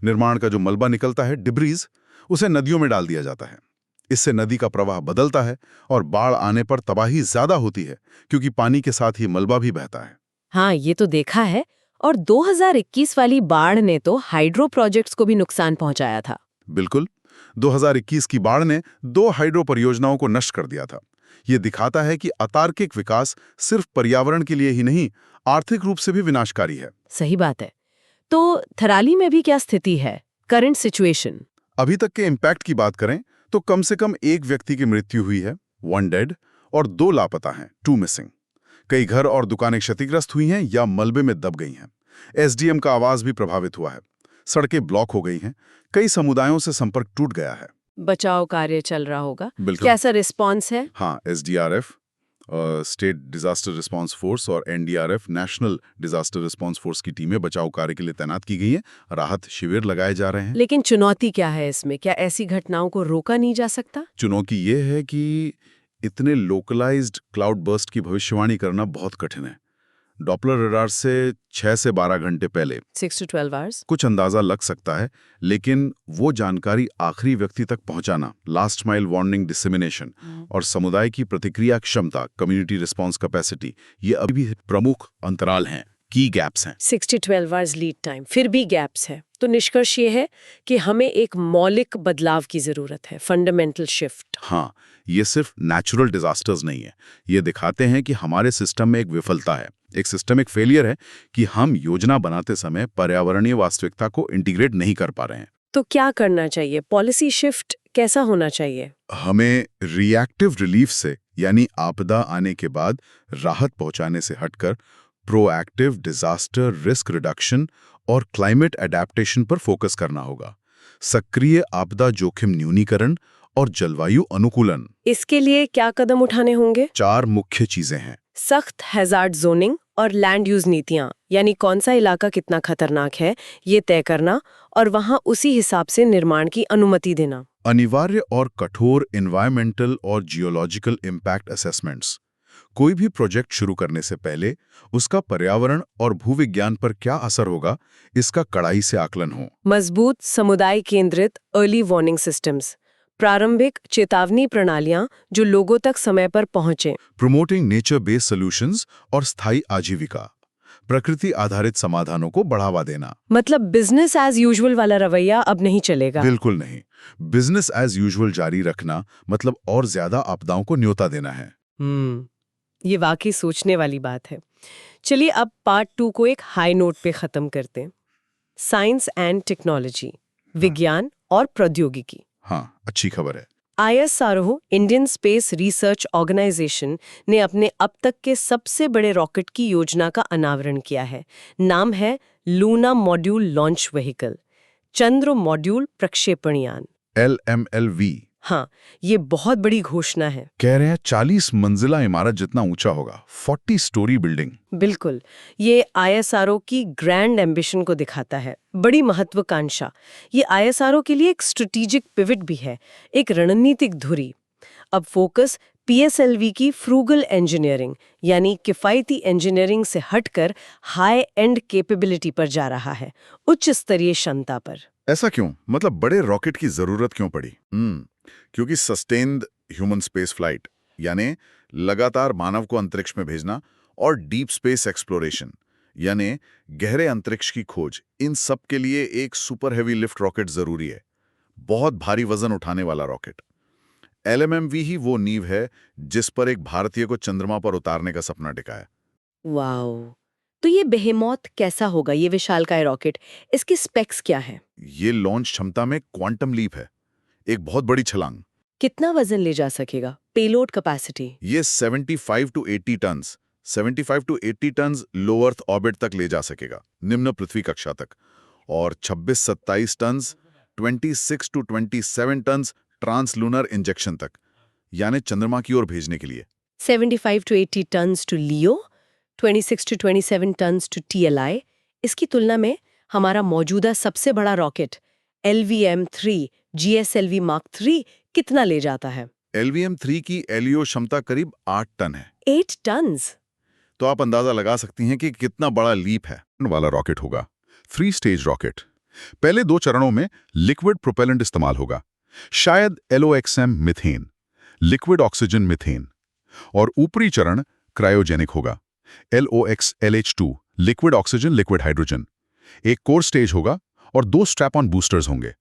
निर्माण का जो मलबा निकलता है, डिब्रीज, उसे नदियों में डाल दिया जाता है। इससे नदी का प्रवाह बदलता है और बाढ़ आने पर तबाही ज्यादा होती है, क्योंकि पानी के साथ ही मलबा भी बहता है। हाँ, ये तो देखा है। और 2021 वाली बाढ़ ने तो हाइड्रो प्रोजेक्ट्स को भी नुकसान पहुंचाया था। बिल्कुल। 2021 की बाढ़ ने 2 हाइड्रो परियोजनाओं को नष्ट कर दिया था। ये दिखाता है कि अतार्किक विकास सिर्फ पर्यावरण के लिए ही नहीं, आर्थिक रूप से भी विनाशकारी है। सही बात है। तो थराली में भी क्या स्थिति है, करंट सिचुएशन? अभी तक के इम्पैक्ट की बात करें तो कम से कम 1 व्यक्ति की मृत्यु हुई है, 1 डेड, और 2 लापता हैं, 2 मिसिंग। कई घर और दुकानें क्षतिग्रस्त हुई हैं या मलबे में दब गई हैं। एसडीएम का आवास भी प्रभावित हुआ है। सड़कें ब्लॉक हो गई हैं। कई समुदायों से संपर्क टूट गया है। बचाव कार्य चल रहा होगा। बिल्कुल। कैसा रिस्पॉन्स है? हाँ, SDRF, state disaster response force, और NDRF, national disaster response force की टीमें बचाव कार्य के लिए तैनात की गई हैं। राहत शिविर लगाए जा रहे हैं। लेकिन चुनौती क्या है इसमें? क्या ऐसी घटनाओं को रोका नहीं जा सकता? चुनौती ये है कि इतने लोकलाइज्ड क्लाउड बर्स्ट की भविष्यवाणी करना बहुत कठिन है। डॉपलर रडार से 6 से 12 घंटे पहले 6 to 12 आवर्स कुछ अंदाजा लग सकता है, लेकिन वो जानकारी आखिरी व्यक्ति तक पहुंचाना, लास्ट माइल वार्निंग डिसेमिनेशन, और समुदाय की प्रतिक्रिया क्षमता, कम्युनिटी रिस्पांस कैपेसिटी, ये अभी भी प्रमुख अंतराल हैं, की गैप्स हैं। 6 to 12 आवर्स लीड टाइम, फिर भी गैप्स है। तो निष्कर्ष ये है कि हमें एक मौलिक बदलाव की जरूरत है, फंडामेंटल शिफ्ट। हाँ, ये सिर्फ नेचुरल डिजास्टर्स नहीं है। ये दिखाते हैं कि हमारे सिस्टम में एक विफलता है, एक सिस्टमिक फेलियर है कि हम योजना बनाते समय पर्यावरणीय वास्तविकता को इंटीग्रेट नहीं कर पा रहे हैं। तो क्या करना चाहिए? पॉलिसी शिफ्ट कैसा होना चाहिए? हमें रिएक्टिव रिलीफ से, यानी आपदा आने के बाद राहत पहुंचाने से हटकर प्रोएक्टिव डिजास्टर रिस्क रिडक्शन और क्लाइमेट एडेप्टेशन पर फोकस करना होगा। सक्रिय आपदा जोखिम न्यूनीकरण और जलवायु अनुकूलन। इसके लिए क्या कदम उठाने होंगे? 4 मुख्य चीजें हैं। सख्त हैजार्ड जोनिंग और लैंड यूज नीतियां, यानी कौन सा इलाका कितना खतरनाक है ये तय करना और वहां उसी हिसाब से निर्माण की अनुमति देना। अनिवार्य और कठोर एनवायरमेंटल और जियोलॉजिकल इम्पैक्ट असेसमेंट्स। कोई भी प्रोजेक्ट शुरू करने से पहले उसका पर्यावरण और भूविज्ञान पर क्या असर होगा, इसका कड़ाई से आकलन हो। मजबूत समुदाय केंद्रित अर्ली वार्निंग सिस्टम्स, प्रारंभिक चेतावनी प्रणालियां जो लोगों तक समय पर पहुंचे। प्रमोटिंग नेचर बेस्ड सॉल्यूशंस और स्थायी आजीविका, प्रकृति आधारित समाधानों को बढ़ावा देना। मतलब बिजनेस एज यूजुअल वाला रवैया अब नहीं चलेगा। बिल्कुल नहीं। बिजनेस एज यूजुअल जारी रखना मतलब और ज्यादा आपदाओं को न्योता देना है। ये वाकई सोचने वाली बात है। चलिए अब पार्ट 2 को एक हाई नोट पे खत्म करते हैं। साइंस एंड टेक्नोलॉजी, विज्ञान और प्रौद्योगिकी। हाँ, अच्छी खबर है। ISRO, Indian space research organisation, ने अपने अब तक के सबसे बड़े रॉकेट की योजना का अनावरण किया है। नाम है लूना मॉड्यूल लॉन्च व्हीकल, चंद्र मॉड्यूल प्रक्षेपण यान, LMLV। हाँ, ये बहुत बड़ी घोषणा है। कह रहे हैं 40 मंजिला इमारत जितना ऊंचा होगा, 40 स्टोरी बिल्डिंग। बिल्कुल, ये ISRO की ग्रैंड एम्बिशन को दिखाता है, बड़ी महत्वाकांक्षा। ये ISRO के लिए एक स्ट्रेटेजिक पिवट भी है, एक रणनीतिक धुरी। अब फोकस PSLV की फ्रूगल इंजीनियरिंग, यानी किफायती इंजीनियरिंग से हटकर हाई एंड कैपेबिलिटी पर जा रहा है, उच्च स्तरीय क्षमता पर। ऐसा क्यों? मतलब बड़े रॉकेट की जरूरत क्यों पड़ी? क्योंकि सस्टेन्ड ह्यूमन स्पेस फ्लाइट, यानी लगातार मानव को अंतरिक्ष में भेजना, और डीप स्पेस एक्सप्लोरेशन, यानी गहरे अंतरिक्ष की खोज, इन सब के लिए एक सुपर हेवी लिफ्ट रॉकेट जरूरी है। बहुत भारी वजन उठाने वाला रॉकेट। LMMV ही वो नींव है जिस पर एक भारतीय को चंद्रमा पर उतारने का सपना टिका है। वाओ! तो ये बेहेमौत कैसा होगा, ये विशालकाय रॉकेट? इसकी स्पेक्स क्या है? ये लॉन्च क्षमता में क्वांटम लीप है, एक बहुत बड़ी छलांग। कितना वजन ले जा सकेगा? Payload capacity? ये 75 to 80 tons 75 to 80 tons low earth orbit तक ले जा सकेगा, निम्न पृथ्वी कक्षा तक, और 26-27 tons 26 to 27 tons translunar injection तक, यानी चंद्रमा की ओर भेजने के लिए। 75 to 80 tons to LEO, 26 to 27 tons to TLI। इसकी तुलना में हमारा मौजूदा सबसे बड़ा रॉकेट LVM-3 GSLV Mark 3 कितना ले जाता है? LVM-3 की LEO क्षमता करीब 8 टन है। 8 टन्स? तो आप अंदाजा लगा सकती हैं कि कितना बड़ा लीप है वाला रॉकेट होगा। 3 स्टेज रॉकेट। पहले 2 चरणों में लिक्विड प्रोपेलेंट इस्तेमाल होगा, शायद LOXM methane, liquid oxygen methane, और ऊपरी चरण क्रायोजेनिक होगा, LOX-LH2, liquid oxygen liquid hydrogen. एक कोर स्टेज होगा और 2 स्ट्रैप ऑन बूस्टर्स होंगे।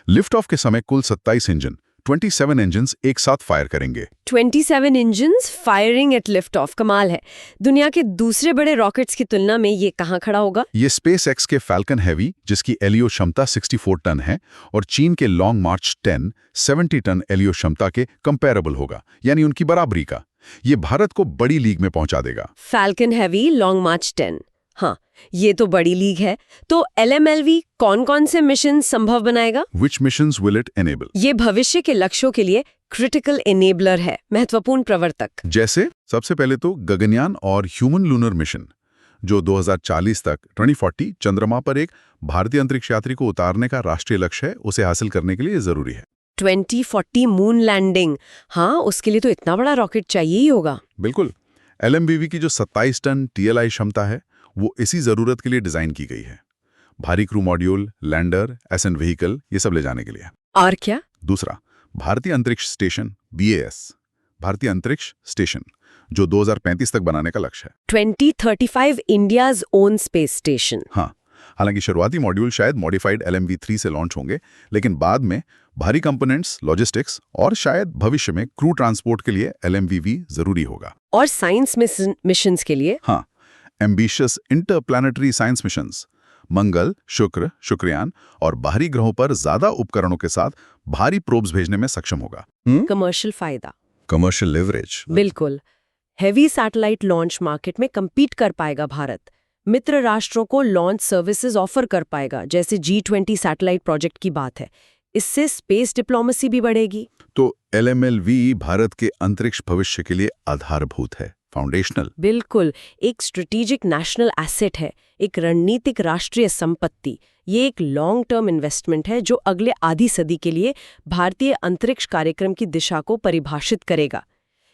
लिफ्ट ऑफ के समय कुल 27 इंजन 27 इंजन्स एक साथ फायर करेंगे। 27 engines firing at lift off, कमाल है। दुनिया के दूसरे बड़े रॉकेट्स की तुलना में ये कहाँ खड़ा होगा? ये स्पेस एक्स के फैल्कन हैवी, जिसकी एलईओ क्षमता 64 टन है, और चीन के लॉन्ग मार्च 10 70 टन एलईओ क्षमता के कंपेरेबल होगा, यानी उनकी बराबरी का। ये भारत को बड़ी लीग में पहुंचा देगा। फैल्कन हैवी, लॉन्ग मार्च 10, हाँ ये तो बड़ी लीग है। तो LMLV कौन-कौन से मिशन संभव बनाएगा? Which missions will it enable? ये भविष्य के लक्ष्यों के लिए क्रिटिकल एनेबलर है, महत्वपूर्ण प्रवर्तक। जैसे सबसे पहले तो गगनयान और ह्यूमन लूनर मिशन, जो 2040 तक 2040 चंद्रमा पर एक भारतीय अंतरिक्ष यात्री को उतारने का राष्ट्रीय लक्ष्य है, उसे हासिल करने के लिए जरूरी है। 2040 मून लैंडिंग, हाँ उसके लिए तो इतना बड़ा रॉकेट चाहिए ही होगा। बिल्कुल। LMVV की जो 27 टन TLI क्षमता है, वो इसी जरूरत के लिए डिजाइन की गई है। भारी crew module, lander, ascent vehicle, ये सब ले जाने के लिए। और क्या? दूसरा, भारतीय अंतरिक्ष स्टेशन BAS, भारतीय अंतरिक्ष स्टेशन, जो 2035 तक बनाने का लक्ष्य है। 2035 इंडियाज ओन स्पेस स्टेशन। हाँ, हालांकि शुरुआती मॉड्यूल शायद मॉडिफाइड LMV3 से लॉन्च होंगे, लेकिन बाद में भारी कंपोनेंट्स, लॉजिस्टिक्स और शायद भविष्य में क्रू ट्रांसपोर्ट के लिए LMVV जरूरी होगा। और साइंस मिशंस के लिए? हाँ, एम्बिशियस इंटरप्लैनेटरी साइंस मिशंस, मंगल, शुक्र, शुक्रयान और बाहरी ग्रहों पर ज्यादा उपकरणों के साथ भारी प्रोब्स भेजने में सक्षम होगा। कमर्शियल फायदा, कमर्शियल लेवरेज। बिल्कुल। हेवी सैटेलाइट लॉन्च मार्केट में compete कर पाएगा भारत। मित्र राष्ट्रों को लॉन्च सर्विसेज ऑफर कर पाएगा, जैसे G20 सैटेलाइट प्रोजेक्ट की बात है। इससे स्पेस डिप्लोमेसी भी बढ़ेगी। तो LMLV भारत के अंतरिक्ष भविष्य के लिए आधारभूत है, फाउंडेशनल। बिल्कुल, एक स्ट्रेटेजिक नेशनल एसेट है, एक रणनीतिक राष्ट्रीय संपत्ति। ये एक लॉन्ग टर्म इन्वेस्टमेंट है जो अगले आधी सदी के लिए भारतीय अंतरिक्ष कार्यक्रम की दिशा को परिभाषित करेगा।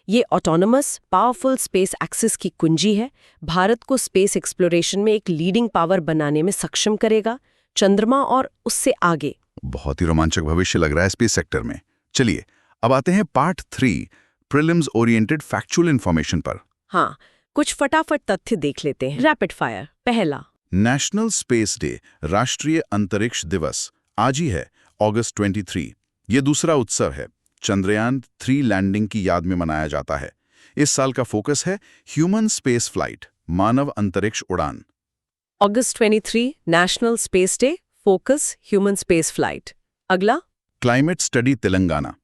ये ऑटोनमस, पावरफुल स्पेस एक्सेस की कुंजी है, भारत को स्पेस एक्सप्लोरेशन में एक लीडिंग पावर बनाने में सक्षम करेगा, चंद्रमा और उससे आगे। बहुत ही रोमांचक भविष्य लग रहा है स्पेस सेक्टर में। चलिए, अब आते हैं part 3, prelims oriented factual information पर। हाँ, कुछ फटाफट तथ्य देख लेते हैं। Rapid fire. पहला, नेशनल स्पेस डे, राष्ट्रीय अंतरिक्ष दिवस, आज ही है, अगस्त 23। ये दूसरा उत्सव है, चंद्रयान 3 लैंडिंग की याद में मनाया जाता है। इस साल का फोकस है ह्यूमन स्पेस फ्लाइट, मानव अंतरिक्ष उड़ान। August 23, national space day, focus human space flight. अगला, climate study Telangana,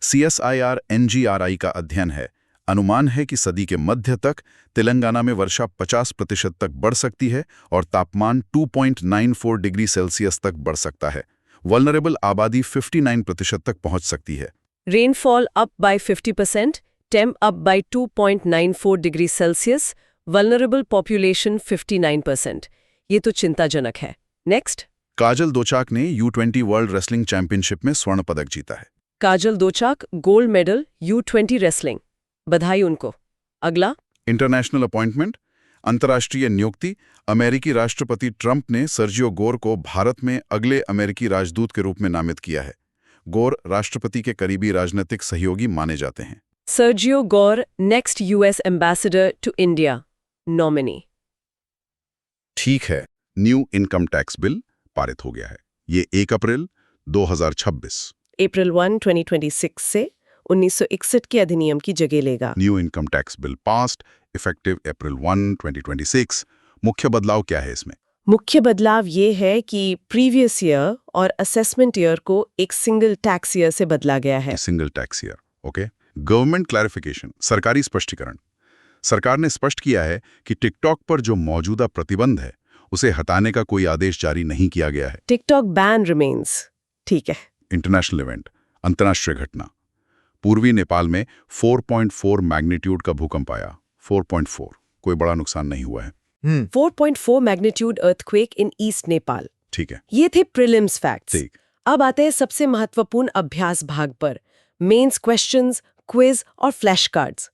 CSIR NGRI का अध्ययन है। अनुमान है कि सदी के मध्य तक तेलंगाना में वर्षा 50% तक बढ़ सकती है और तापमान 2.94 डिग्री सेल्सियस तक बढ़ सकता है। वल्नरेबल आबादी 59% तक पहुंच सकती है। Rainfall up by 50%, temp up by 2.94 degree Celsius, vulnerable population 59%। ये तो चिंताजनक है। नेक्स्ट, काजल दोचाक ने U20 वर्ल्ड रेसलिंग चैंपियनशिप में स्वर्ण पदक जीता है। काजल दोचाक गोल्ड मेडल U20 रेसलिंग, बधाई उनको। अगला, इंटरनेशनल अपॉइंटमेंट, अंतर्राष्ट्रीय नियुक्ति, अमेरिकी राष्ट्रपति ट्रंप ने सर्जियो गोर को भारत में अगले अमेरिकी राजदूत के रूप में नामित किया है। गोर राष्ट्रपति के करीबी राजनीतिक सहयोगी माने जाते हैं। Sergio Gor next US ambassador to India, nominee. ठीक है, न्यू इनकम टैक्स बिल पारित हो गया है। ये 1 अप्रैल 2026 अप्रैल 1, 2026 से 1961 के अधिनियम की जगह लेगा। New income tax bill passed, effective April 1, 2026। मुख्य बदलाव क्या है इसमें? मुख्य बदलाव ये है कि प्रीवियस ईयर और असेसमेंट ईयर को एक सिंगल टैक्स ईयर से बदला गया है। Single tax year, okay. Government clarification, सरकारी स्पष्टीकरण। सरकार ने स्पष्ट किया है कि टिकटॉक पर जो मौजूदा प्रतिबंध है उसे हटाने का कोई आदेश जारी नहीं किया गया है। टिकटॉक बैन रिमेन्स, ठीक है। इंटरनेशनल इवेंट, अंतर्राष्ट्रीय घटना। पूर्वी नेपाल में 4.4 मैग्नीट्यूड का भूकंप आया। 4.4, कोई बड़ा नुकसान नहीं हुआ है। 4.4 मैग्नीट्यूड अर्थक्वेक इन ईस्ट नेपाल। ठीक है, ये थे प्रीलिम्स फैक्ट्स। ठीक। अब आते हैं सबसे महत्वपूर्ण अभ्यास भाग पर, मेंस क्वेश्चंस, क्विज और फ्लैश कार्ड्स।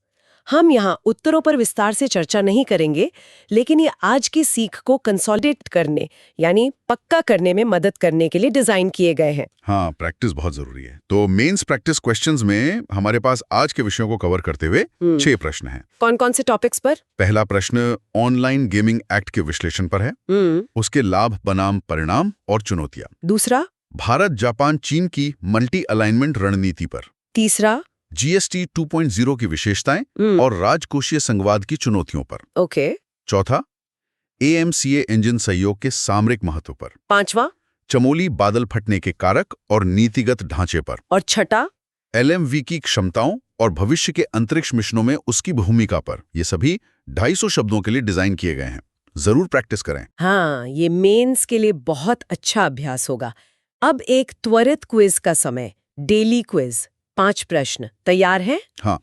हम यहाँ उत्तरों पर विस्तार से चर्चा नहीं करेंगे, लेकिन ये आज की सीख को कंसोलिडेट करने यानी पक्का करने में मदद करने के लिए डिजाइन किए गए हैं। हाँ, प्रैक्टिस बहुत जरूरी है। तो मेंस प्रैक्टिस क्वेश्चंस में हमारे पास आज के विषयों को कवर करते हुए 6 प्रश्न हैं। कौन कौन से टॉपिक्स पर? पहला प्रश्न ऑनलाइन गेमिंग एक्ट के विश्लेषण पर है, उसके लाभ बनाम परिणाम और चुनौतियां। दूसरा, भारत जापान चीन की मल्टी अलाइनमेंट रणनीति पर। तीसरा, जीएसटी 2.0 की विशेषताएं और राजकोषीय संघवाद की चुनौतियों पर। ओके। चौथा, एएमसीए इंजन सहयोग के सामरिक महत्व पर। पांचवा, चमोली बादल फटने के कारक और नीतिगत ढांचे पर। और छठा, एलएमवी की क्षमताओं और भविष्य के अंतरिक्ष मिशनों में उसकी भूमिका पर। ये सभी 250 शब्दों के लिए डिजाइन किए गए हैं। जरूर प्रैक्टिस करें। हाँ, ये मेंस के लिए बहुत अच्छा अभ्यास होगा। अब एक त्वरित क्विज का समय, डेली क्विज। 5 प्रश्न तैयार हैं? हाँ।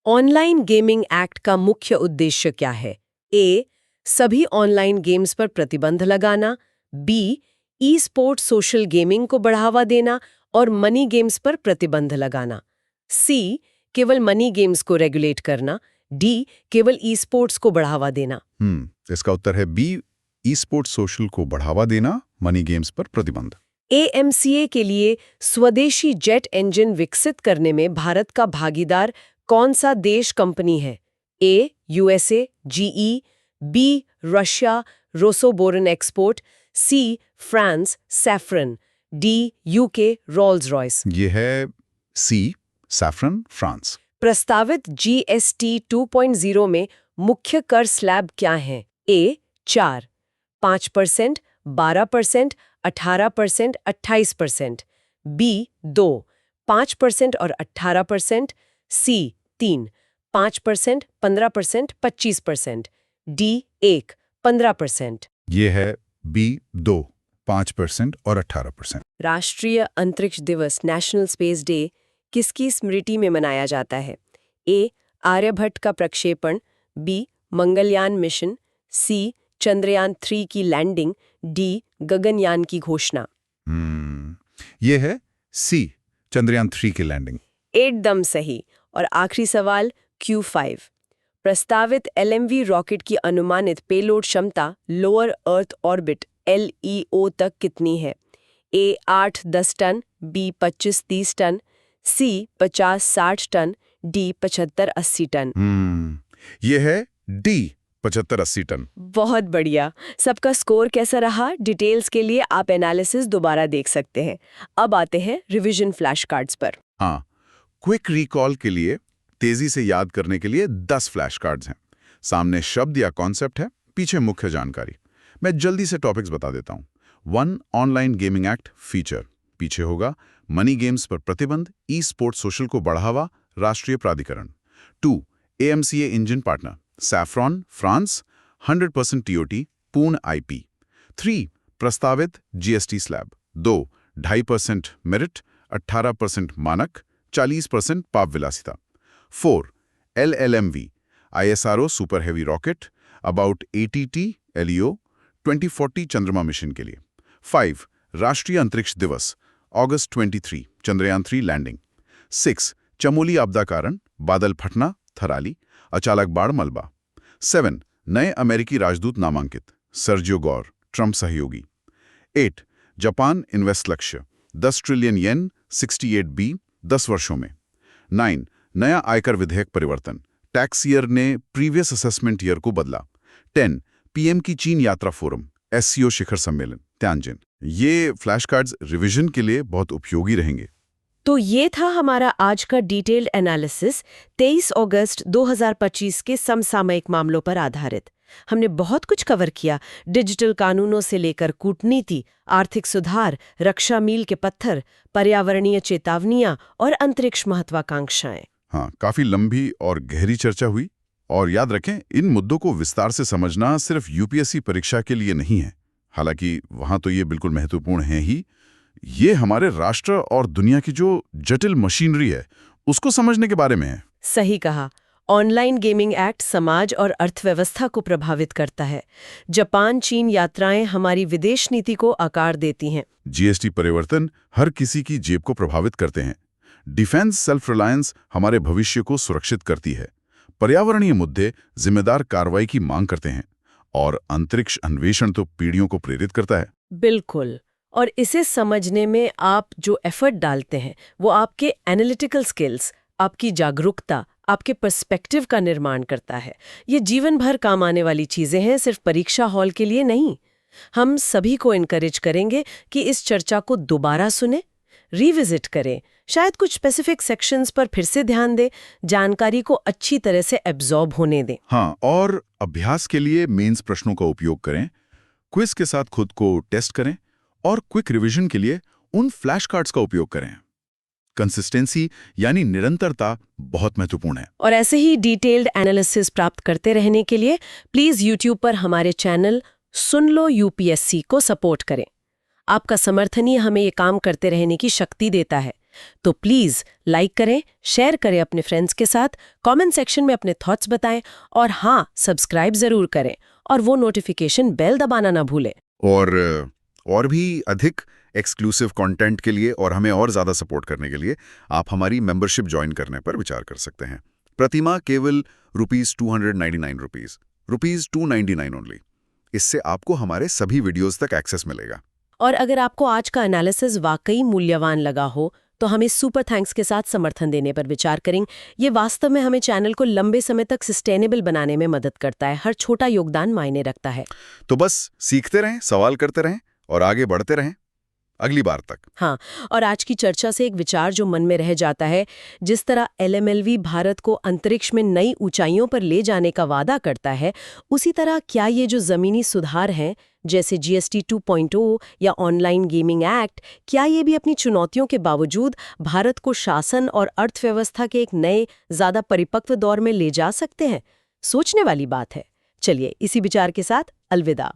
ऑनलाइन गेमिंग एक्ट का मुख्य उद्देश्य क्या है? ए, सभी ऑनलाइन गेम्स पर प्रतिबंध लगाना। B, e sports social gaming को बढ़ावा देना और मनी गेम्स पर प्रतिबंध लगाना। सी, केवल मनी गेम्स को रेगुलेट करना। डी, केवल ई स्पोर्ट्स को बढ़ावा देना। इसका उत्तर है बी, ई स्पोर्ट्स सोशल को बढ़ावा देना, मनी गेम्स पर प्रतिबंध। एएमसीए के लिए स्वदेशी जेट इंजन विकसित करने में भारत का भागीदार कौन सा देश कंपनी है? A, USA, GE. B, Russia, Rosoboronexport. C, France, Safran. D, UK, Rolls Royce. ये है सी, सैफरन, फ्रांस। प्रस्तावित जीएसटी 2.0 में मुख्य कर स्लैब क्या हैं? ए, 4, 5%, 12%, 18%, 28%। बी, 2, 5% और 18%। सी, 3, 5%, 15%, 25%। डी, 1, 15%। ये है बी, 2, 5% और 18%। राष्ट्रीय अंतरिक्ष दिवस नेशनल स्पेस डे किसकी स्मृति में मनाया जाता है? ए, आर्यभट्ट का प्रक्षेपण। B, Mangalyaan mission. C, Chandrayaan 3 की लैंडिंग। डी, गगनयान की घोषणा। ये है सी, चंद्रयान 3 की लैंडिंग। एकदम सही। और आखिरी सवाल, Q5। प्रस्तावित LMV रॉकेट की अनुमानित पेलोड क्षमता लोअर अर्थ ऑर्बिट LEO तक कितनी है? A, 8-10 tonne. B, 25-30 tonne. C, 50-60 tonne. D, 75-80 tonne. ये है डी, 75-80 टन। बहुत बढ़िया। सबका स्कोर कैसा रहा? डिटेल्स के लिए आप एनालिसिस दोबारा देख सकते हैं। अब आते हैं रिवीजन फ्लैश कार्ड्स पर। हाँ, क्विक रिकॉल के लिए, तेजी से याद करने के लिए 10 फ्लैश कार्ड्स हैं। सामने शब्द या कॉन्सेप्ट है, पीछे मुख्य जानकारी। मैं जल्दी से टॉपिक्स बता देता हूँ। 1, ऑनलाइन गेमिंग एक्ट फीचर। पीछे होगा मनी गेम्स पर प्रतिबंध, ई स्पोर्ट्स सोशल को बढ़ावा, राष्ट्रीय प्राधिकरण। 2, AMCA engine partner, saffron, France, 100% TOT, पूर्ण आईपी। 3, प्रस्तावित जीएसटी स्लैब। 2, 2.5% मेरिट, 18% मानक, 40% पाप विलासिता। 4, LLMV, ISRO super heavy rocket, about ATT LEO, 2040 चंद्रमा मिशन के लिए। 5, राष्ट्रीय अंतरिक्ष दिवस, अगस्त 23, चंद्रयान 3 लैंडिंग। 6, चमोली आपदा कारण, बादल फटना, थराली, अचानक बाढ़ मलबा। 7, नए अमेरिकी राजदूत नामांकित, सर्जियो गौर, ट्रंप सहयोगी। 8, जापान इन्वेस्ट लक्ष्य, 10 ट्रिलियन येन, 68B, 10 वर्षों में। 9, नया आयकर विधेयक परिवर्तन, टैक्स ईयर ने प्रीवियस असेसमेंट ईयर को बदला। 10, पीएम की चीन यात्रा फोरम, SCO शिखर सम्मेलन, त्यांजिन। ये फ्लैश कार्ड्स रिवीजन के लिए बहुत उपयोगी रहेंगे। तो ये था हमारा आज का डिटेल्ड एनालिसिस 23 अगस्त 2025 के समसामयिक मामलों पर आधारित। हमने बहुत कुछ कवर किया, डिजिटल कानूनों से लेकर कूटनीति, आर्थिक सुधार, रक्षा मील के पत्थर, पर्यावरणीय चेतावनियां और अंतरिक्ष महत्वाकांक्षाएं। हाँ, काफी लंबी और गहरी चर्चा हुई। और याद रखें, इन मुद्दों को विस्तार से समझना सिर्फ यूपीएससी परीक्षा के लिए नहीं है, हालांकि वहां तो ये बिल्कुल महत्वपूर्ण है ही। ये हमारे राष्ट्र और दुनिया की जो जटिल मशीनरी है उसको समझने के बारे में है। सही कहा। ऑनलाइन गेमिंग एक्ट समाज और अर्थव्यवस्था को प्रभावित करता है। जापान चीन यात्राएं हमारी विदेश नीति को आकार देती हैं। जीएसटी परिवर्तन हर किसी की जेब को प्रभावित करते हैं। डिफेंस सेल्फ रिलायंस हमारे भविष्य को सुरक्षित करती है। पर्यावरणीय मुद्दे जिम्मेदार कार्रवाई की मांग करते हैं। और अंतरिक्ष अन्वेषण तो पीढ़ियों को प्रेरित करता है। बिल्कुल। और इसे समझने में आप जो एफर्ट डालते हैं वो आपके एनालिटिकल स्किल्स, आपकी जागरूकता, आपके पर्सपेक्टिव का निर्माण करता है। ये जीवन भर काम आने वाली चीजें हैं, सिर्फ परीक्षा हॉल के लिए नहीं। हम सभी को इनकरेज करेंगे कि इस चर्चा को दोबारा सुने, रिविजिट करें, शायद कुछ स्पेसिफिक सेक्शंस पर फिर से ध्यान दें, जानकारी को अच्छी तरह से एब्जॉर्ब होने दें। हाँ, और अभ्यास के लिए मेंस प्रश्नों का उपयोग करें, क्विज के साथ खुद को टेस्ट करें और क्विक रिवीजन के लिए उन फ्लैश कार्ड्स का उपयोग करें। कंसिस्टेंसी यानी निरंतरता बहुत महत्वपूर्ण है। और ऐसे ही डिटेल्ड एनालिसिस प्राप्त करते रहने के लिए प्लीज YouTube पर हमारे चैनल सुन लो UPSC को सपोर्ट करें। आपका समर्थन ही हमें ये काम करते रहने की शक्ति देता है। तो प्लीज लाइक करें, शेयर करें अपने फ्रेंड्स के साथ, कमेंट सेक्शन में अपने थॉट्स बताएं और हाँ, सब्सक्राइब जरूर करें और वो नोटिफिकेशन बेल दबाना ना भूलें। और भी अधिक एक्सक्लूसिव कंटेंट के लिए और हमें और ज़्यादा सपोर्ट करने के लिए आप हमारी मेंबरशिप ज्वाइन करने पर विचार कर सकते हैं। प्रतिमाह केवल ₹299, ₹299 ओनली। इससे आपको हमारे सभी वीडियोस तक एक्सेस मिलेगा। और अगर आपको आज का एनालिसिस वाकई मूल्यवान लगा हो तो हमें सुपर थैंक्स के साथ समर्थन देने पर विचार करें। ये वास्तव में हमें चैनल को लंबे समय तक सस्टेनेबल बनाने में मदद करता है। हर छोटा योगदान मायने रखता है। तो बस सीखते रहें, सवाल करते रहें और आगे बढ़ते रहें अगली बार तक। हाँ, और आज की चर्चा से एक विचार जो मन में रह जाता है, जिस तरह LMLV भारत को अंतरिक्ष में नई ऊंचाइयों पर ले जाने का वादा करता है, उसी तरह क्या ये जो जमीनी सुधार हैं जैसे GST 2.0 या ऑनलाइन गेमिंग एक्ट, क्या ये भी अपनी चुनौतियों के बावजूद भारत को शासन और अर्थव्यवस्था के एक नए, ज्यादा परिपक्व दौर में ले जा सकते हैं? सोचने वाली बात है। चलिए इसी विचार के साथ अलविदा।